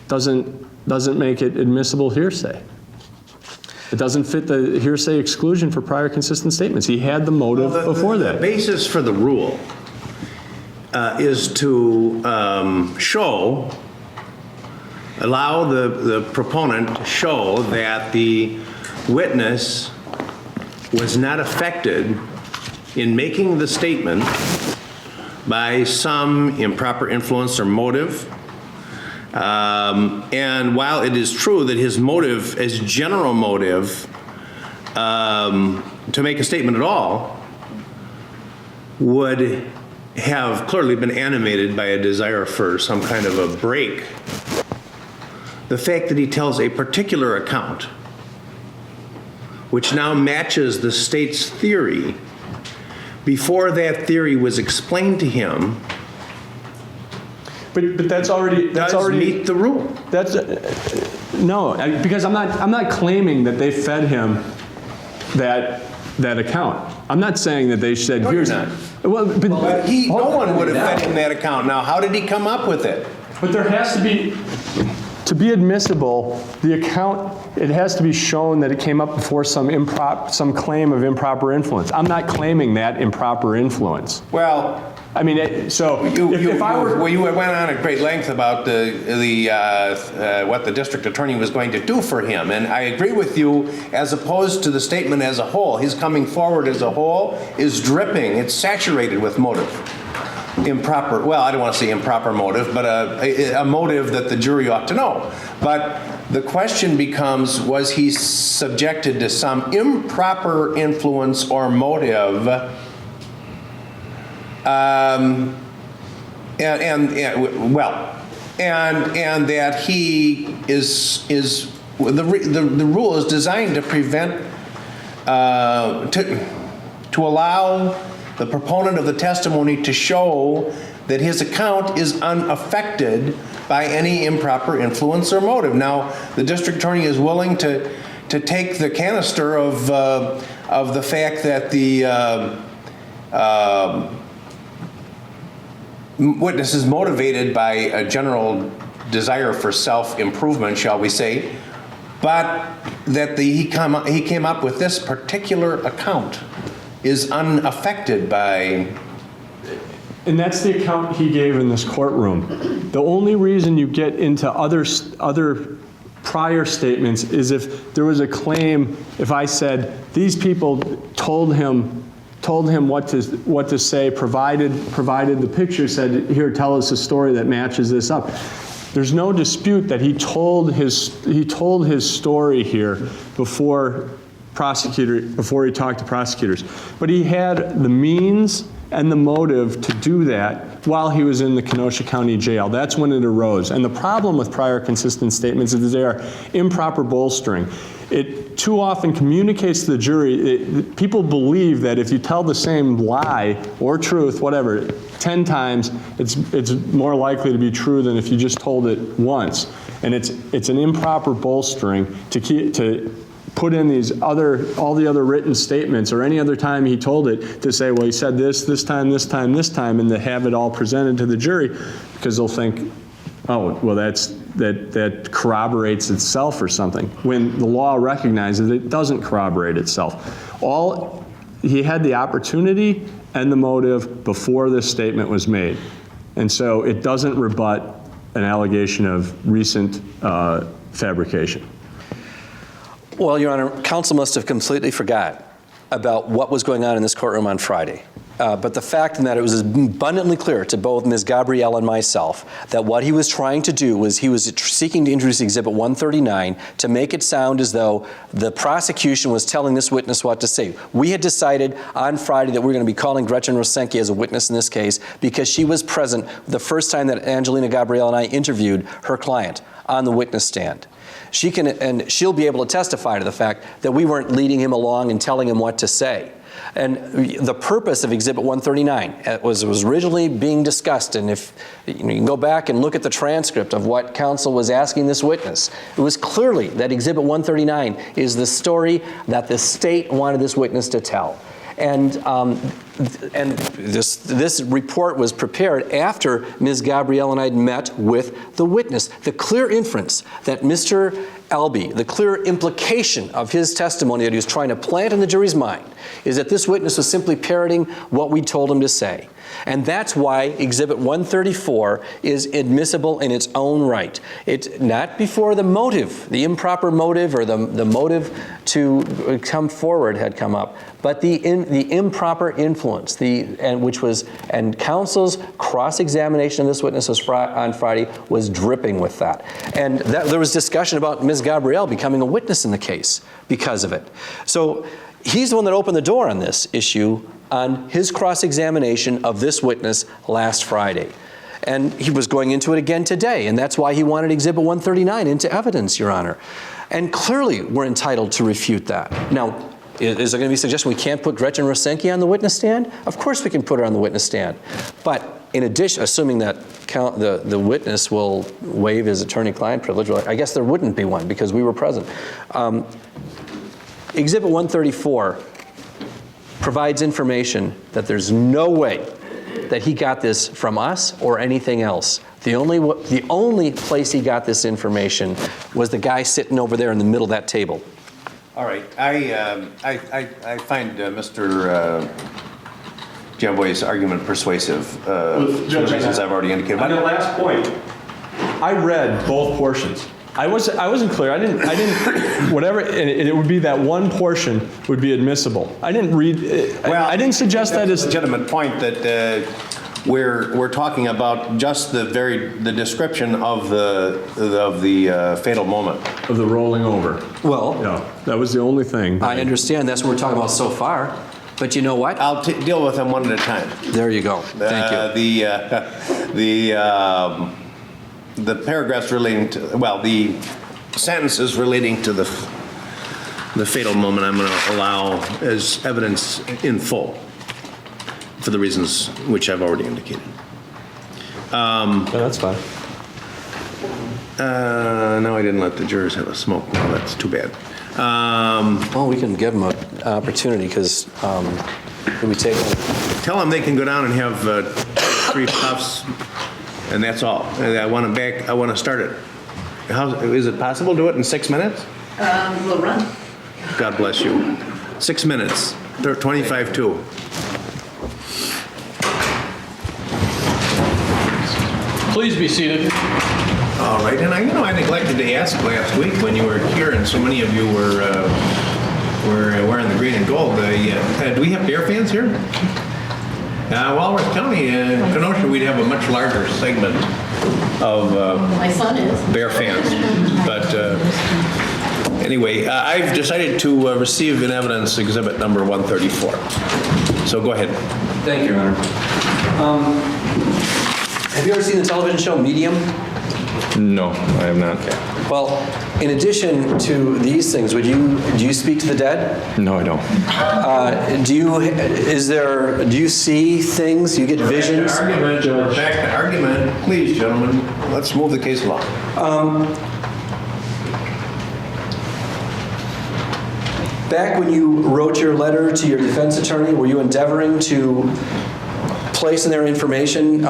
doesn't make it admissible hearsay. It doesn't fit the hearsay exclusion for prior consistent statements. He had the motive before that. The basis for the rule is to allow the proponent to show that the witness was not affected in making the statement by some improper influence or motive And while it is true that his motive, his general motive, to make a statement at all, would have clearly been animated by a desire for some kind of a break, the fact that he tells a particular account, which now matches the state's theory, before that theory was explained to him, But that's already meet the rule. That's no, because I'm not claiming that they fed him that account. I'm not saying that they said, No, here's you're not. Well, but No one would have fed him that account. Now, how did he come up with it? But there has to be admissible, the account, it has to be shown that it came up before some claim of improper influence. I'm not claiming that improper influence. Well, I mean, if I were... Well, you went on at great length about what the district attorney was going to do for him, and I agree with you as opposed to the statement as a whole. His coming forward as a whole is dripping. It's saturated with motive. Improper, well, I don't want to say improper motive, but a motive that the jury ought to know. But the question becomes, was he subjected to some improper influence or motive? And that he is the rule is designed to prevent to allow the proponent of the testimony to show that his account is unaffected by any improper influence or motive. Now, the district attorney is willing to take the canister of the fact that the witness is motivated by a general desire for self-improvement, shall we say, but that he came up with this particular account is unaffected by... And that's the account he gave in this courtroom. The only reason you get into other prior statements is if there was a claim, if I said, these people told him what to say, provided the picture, said, here, tell us a story that matches this up. There's no dispute that he told his story here before he talked to prosecutors. But he had the means and the motive to do that while he was in the Kenosha County Jail. That's when it arose. And the problem with prior consistent statements is they are improper bolstering. It too often communicates to the jury, people believe that if you tell the same lie or truth, whatever, 10 times, it's more likely to be true than if you just told it once. And it's an improper bolstering to put in all the other written statements or any other time he told it to say, well, he said this time, and to have it all presented to the jury because they'll think, oh, well, that corroborates itself or something, when the law recognizes it doesn't corroborate itself. He had the opportunity and the motive before this statement was made. And so it doesn't rebut an allegation of recent fabrication. Well, Your Honor, counsel must have completely forgot about what was going on in this courtroom on Friday. But the fact that it was abundantly clear to both Ms. Gabrielle and myself that what he was trying to do was he was seeking to introduce Exhibit 139 to make it sound as though the prosecution was telling this witness what to say. We had decided on Friday that we were going to be calling Gretchen Rosenke as a witness in this case because she was present the first time that Angelina Gabrielle and I interviewed her client on the witness stand. She'll be able to testify to the fact that we weren't leading him along and telling him what to say. And the purpose of Exhibit 139 was originally being discussed, and if you can go back and look at the transcript of what counsel was asking this witness, it was clearly that Exhibit 139 is the story that the state wanted this witness to tell. And this report was prepared after Ms. Gabrielle and I had met with the witness. The clear inference that Mr. Albee, the clear implication of his testimony that he was trying to plant in the jury's mind is that this witness was simply parroting what we told him to say. And that's why Exhibit 134 is admissible in its own right. It's not before the motive, the improper motive or the motive to come forward had come up, but the improper influence, and counsel's cross-examination of this witness on Friday was dripping with that. And there was discussion about Ms. Gabrielle becoming a witness in the case because of it. So he's the one that opened the door on this issue on his cross-examination of this witness last Friday. And he was going into it again today, and that's why he wanted Exhibit 139 into evidence, Your Honor. And clearly, we're entitled to refute that. Now, is there going to be a suggestion we can't put Gretchen Rosenke on the witness stand? Of course we can put her on the witness stand. But in addition, assuming that the witness will waive his attorney-client privilege, well, I guess there wouldn't be one because we were present. Exhibit 134 provides information that there's no way that he got this from us or anything else. The only place he got this information was the guy sitting over there in the middle of that table. All right, I find Mr. Jamboy's argument persuasive for the reasons I've already indicated. On the last point, I read both portions. I wasn't clear. I didn't whatever, and it would be that one portion would be admissible. I didn't read, Well, I didn't suggest that as... a legitimate point that we're talking about just the description of the fatal moment. Of the rolling over. Well, Yeah, that was the only thing. I understand that's what we're talking about so far, but you know what? I'll deal with them one at a time. There you go. Thank you. The paragraphs relating to, well, the sentences relating to the fatal moment I'm going to allow as evidence in full for the reasons which I've already indicated. Yeah, that's fine. No, I didn't let the jurors have a smoke. Well, that's too bad. Well, we can give them an opportunity because we take... Tell them they can go down and have 3 puffs, and that's all. I want to start it. Is it possible to do it in 6 minutes? We'll run. God bless you. 6 minutes, 25-2. Please be seated. All right, and I neglected to ask last week when you were here, and so many of you were wearing the green and gold. Do we have Bear fans here? Walworth County, Kenosha, we'd have a much larger segment of My son is. Bear fans. But anyway, I've decided to receive in evidence exhibit number 134. So go ahead. Thank you, Your Honor. Have you ever seen the television show Medium? No, I have not. Well, in addition to these things, do you speak to the dead? No, I don't. Do you see things? Do you get visions? Back to argument. Please, gentlemen, let's move the case along. Back when you wrote your letter to your defense attorney, were you endeavoring to place in their information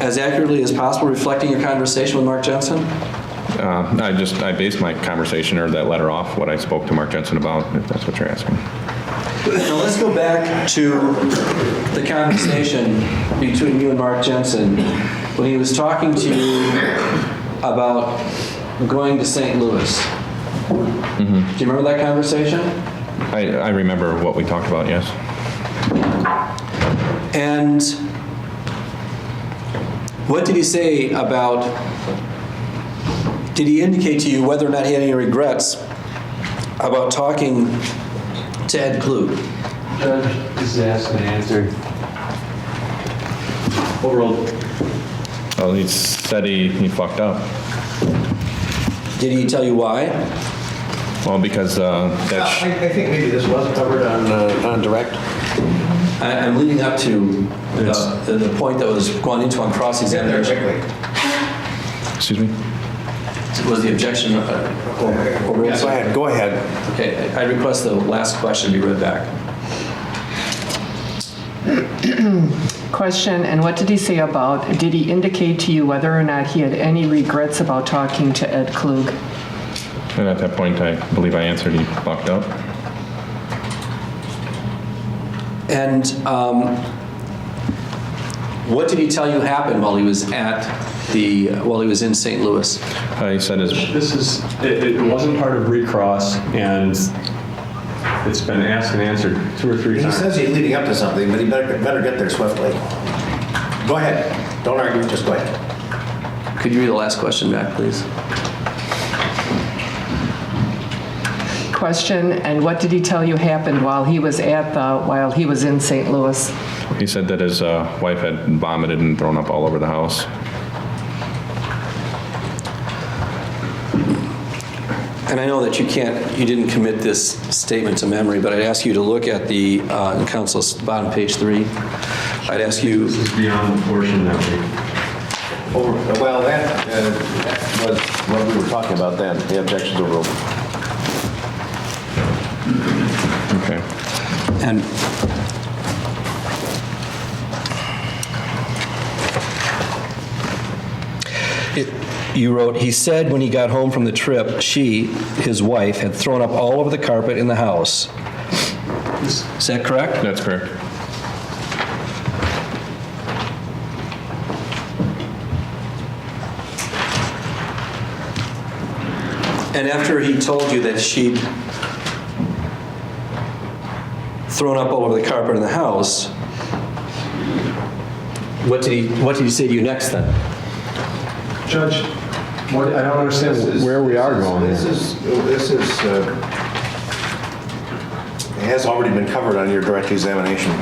as accurately as possible, reflecting your conversation with Mark Jensen? I based my conversation or that letter off what I spoke to Mark Jensen about, if that's what you're asking. Now let's go back to the conversation between you and Mark Jensen when he was talking to you about going to St. Louis. Mm-hmm. Do you remember that conversation? I remember what we talked about, yes. And what did he say about, did he indicate to you whether or not he had any regrets about talking to Ed Klug? Judge, this is asked and answered. Overruled. Well, he said he fucked up. Did he tell you why? Well, because that's... I think maybe this was covered on direct. I'm leading up to the point that was gone into on cross-examination. Excuse me? Was the objection overruled? Yes, go ahead. Okay, I request the last question be read back. Question, and what did he say about, did he indicate to you whether or not he had any regrets about talking to Ed Klug? And at that point, I believe I answered, he bucked up. And what did he tell you happened while he was while he was in St. Louis? He said It wasn't part of recross, and it's been asked and answered 2 or 3 He times. says he's leading up to something, but he better get there swiftly. Go ahead. Don't argue, just go ahead. Could you read the last question back, please? Question, and what did he tell you happened while he was in St. Louis? He said that his wife had vomited and thrown up all over the house. And I know that you didn't commit this statement to memory, but I'd ask you to look at the, in Council's bottom page 3. I'd ask you, This is beyond the portion that we... Well, that was what we were talking about then, the objections overruled. Okay. and you wrote, he said when he got home from the trip, she, his wife, had thrown up all over the carpet in the house. Is that correct? That's correct. And after he told you that she'd thrown up all over the carpet in the house, what did he say to you next then? Judge, I don't understand where we are going here. This has already been covered on your direct examination.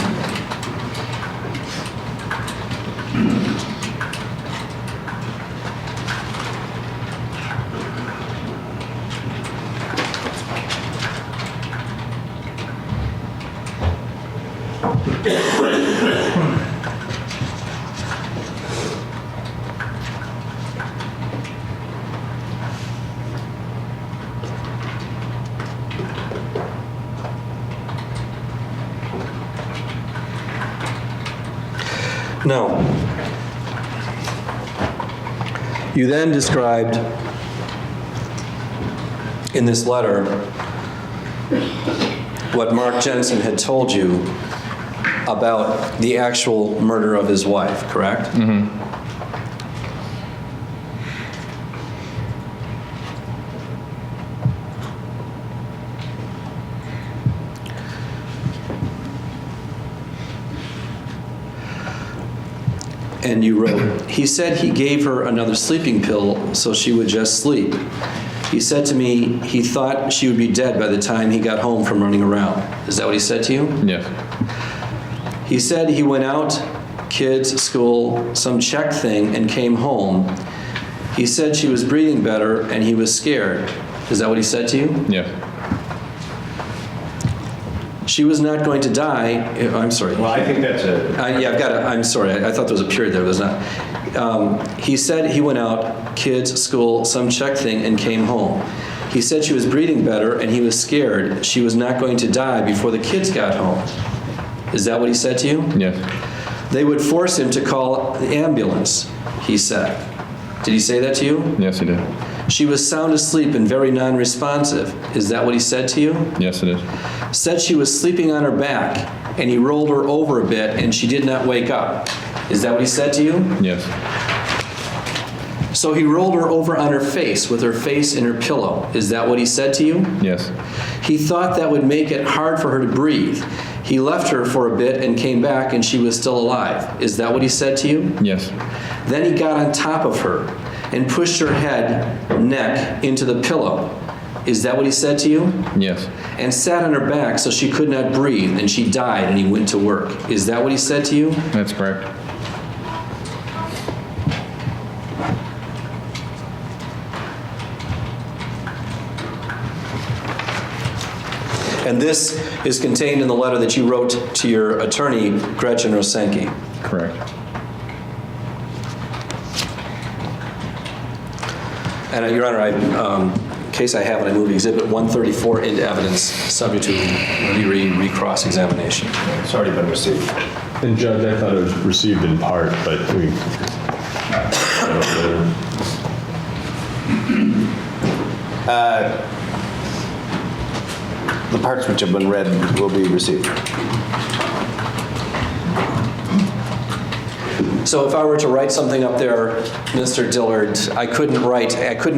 No. You then described in this letter what Mark Jensen had told you about the actual murder of his wife, correct? Mm-hmm. And you wrote, he said he gave her another sleeping pill so she would just sleep. He said to me he thought she would be dead by the time he got home from running around. Is that what he said to you? Yes. He said he went out, kids, school, some check thing, and came home. He said she was breathing better and he was scared. Is that what he said to you? Yes. She was not going to die. I'm sorry. Well, I think that's a... Yeah, I've got it. I'm sorry. I thought there was a period there. There's not. He said he went out, kids, school, some check thing, and came home. He said she was breathing better and he was scared she was not going to die before the kids got home. Is that what he said to you? Yes. They would force him to call the ambulance, he said. Did he say that to you? Yes, he did. She was sound asleep and very non-responsive. Is that what he said to you? Yes, it is. Said she was sleeping on her back and he rolled her over a bit and she did not wake up. Is that what he said to you? Yes. So he rolled her over on her face with her face in her pillow. Is that what he said to you? Yes. He thought that would make it hard for her to breathe. He left her for a bit and came back and she was still alive. Is that what he said to you? Yes. Then he got on top of her and pushed her neck into the pillow. Is that what he said to you? Yes. And sat on her back so she could not breathe and she died and he went to work. Is that what he said to you? That's correct. And this is contained in the letter that you wrote to your attorney, Gretchen Rosenke. Correct. And Your Honor, in case I have it, I move Exhibit 134 into evidence, subject to recross examination. It's already been received. And Judge, I thought it was received in part, but we... The parts which have been read will be received. So if I were to write something up there, Mr. Dillard, I couldn't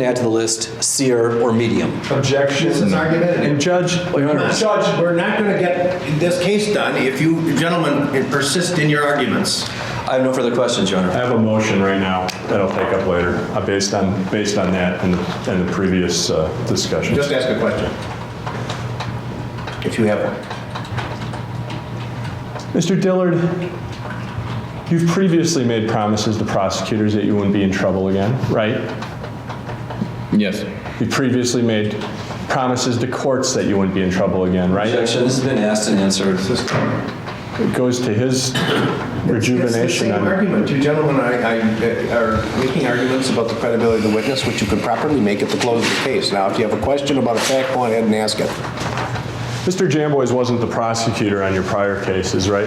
add to the list seer or medium. Objection. This is argumentative. And Judge, Judge, we're not going to get this case done if you gentlemen persist in your arguments. I have no further questions, Your I Honor. have a motion right now that I'll take up later, based on that and the previous discussions. Just ask a question. If you have one. Mr. Dillard, you've previously made promises to prosecutors that you wouldn't be in trouble again, right? Yes. You previously made promises to courts that you wouldn't be in trouble again, right? Objection, this has been asked and answered. It goes to his rejuvenation. It's the same on- argument. You gentlemen are making arguments about the credibility of the witness, which you could properly make at the close of the case. Now, if you have a question about a fact, go ahead and ask it. Mr. Jamboys wasn't the prosecutor on your prior cases, right?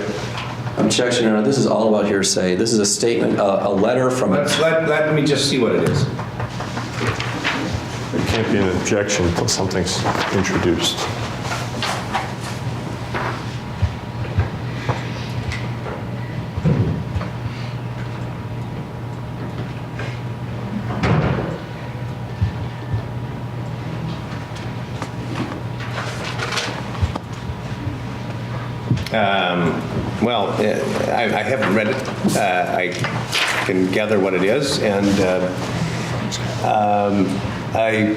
Objection, Your Honor, this is all about hearsay. This is a statement, a letter from a... Let me just see what it is. It can't be an objection until something's introduced. Well, I haven't read it. I can gather what it is, and I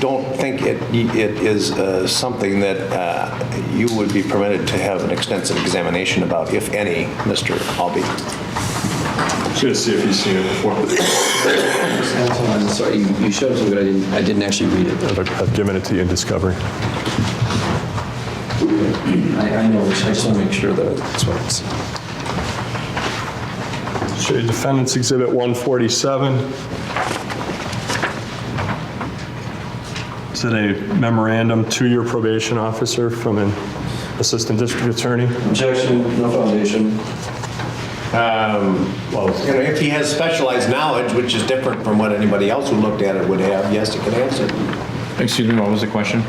don't think it is something that you would be permitted to have an extensive examination about, if any, Mr. Albee. Should see if he's seen it before. I'm sorry, you showed it to me, but I didn't actually read it. I've given it to you in discovery. I know, I just want to make sure that that's what it's... Show you Defendant's Exhibit 147. Is it a memorandum to your probation officer from an assistant district attorney? Objection, no foundation. Well, if he has specialized knowledge, which is different from what anybody else who looked at it would have, yes, he can answer. Excuse me, what was the question?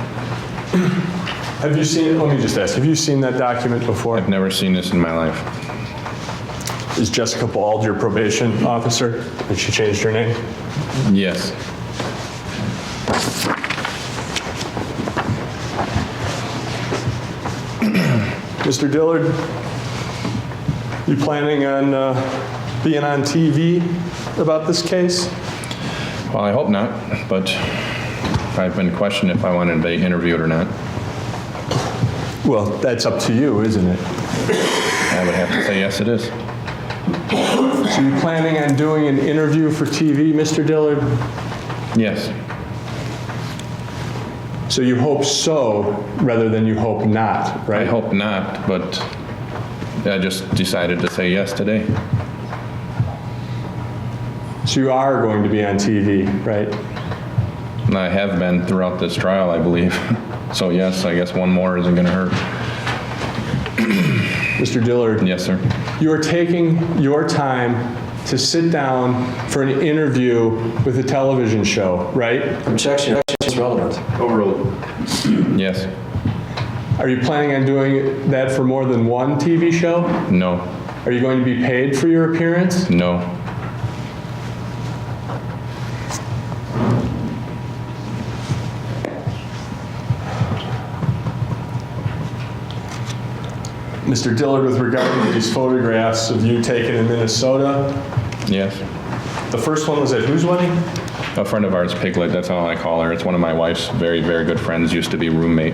Have you seen, let me just ask, have you seen that document before? I've never seen this in my life. Is Jessica Bald your probation officer? Has she changed her name? Yes. Mr. Dillard, you planning on being on TV about this case? Well, I hope not, but I've been questioned if I wanted to be interviewed or not. Well, that's up to you, isn't it? I would have to say yes, it is. So you planning on doing an interview for TV, Mr. Dillard? Yes. So you hope so, rather than you hope not, right? I hope not, but I just decided to say yes today. So you are going to be on TV, right? And I have been throughout this trial, I believe. So yes, I guess one more isn't going to hurt. Mr. Dillard? Yes, sir. You are taking your time to sit down for an interview with a television show, right? Objection, is relevant. Overruled. Yes. Are you planning on doing that for more than one TV show? No. Are you going to be paid for your appearance? No. Mr. Dillard, with regard to these photographs of you taken in Minnesota, Yes. the first one was at whose wedding? A friend of ours, Piglet, that's all I call her. It's one of my wife's very, very good friends, used to be roommate.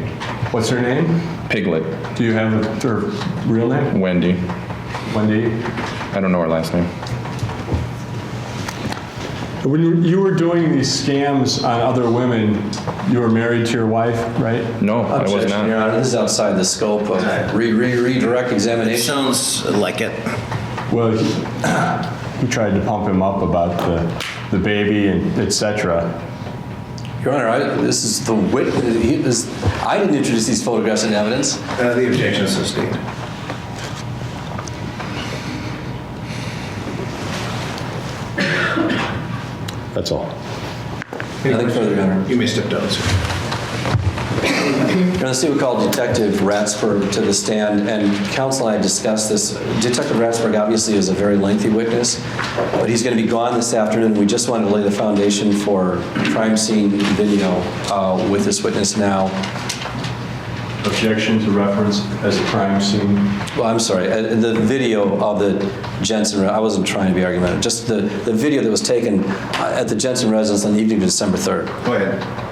What's her name? Piglet. Do you have her real name? Wendy. Wendy? I don't know her last name. When you were doing these scams on other women, you were married to your wife, right? No, I was Objection, Your not. Honor, this is outside the scope of redirect examination. Sounds like it. Well, he tried to pump him up about the baby and et cetera. Your Honor, this is the witness. I didn't introduce these photographs in evidence. The objection is sustained. That's all. Nothing further, Your Honor. You may step down, sir. You're going to see we call Detective Ratsberg to the stand, and counsel and I discussed this. Detective Ratsberg obviously is a very lengthy witness, but he's going to be gone this afternoon. We just wanted to lay the foundation for crime scene video with this witness now. Objection to reference as a crime scene. Well, I'm sorry, the video of the Jensen, I wasn't trying to be argumentative, just the video that was taken at the Jensen residence on the evening of December 3rd. Go ahead.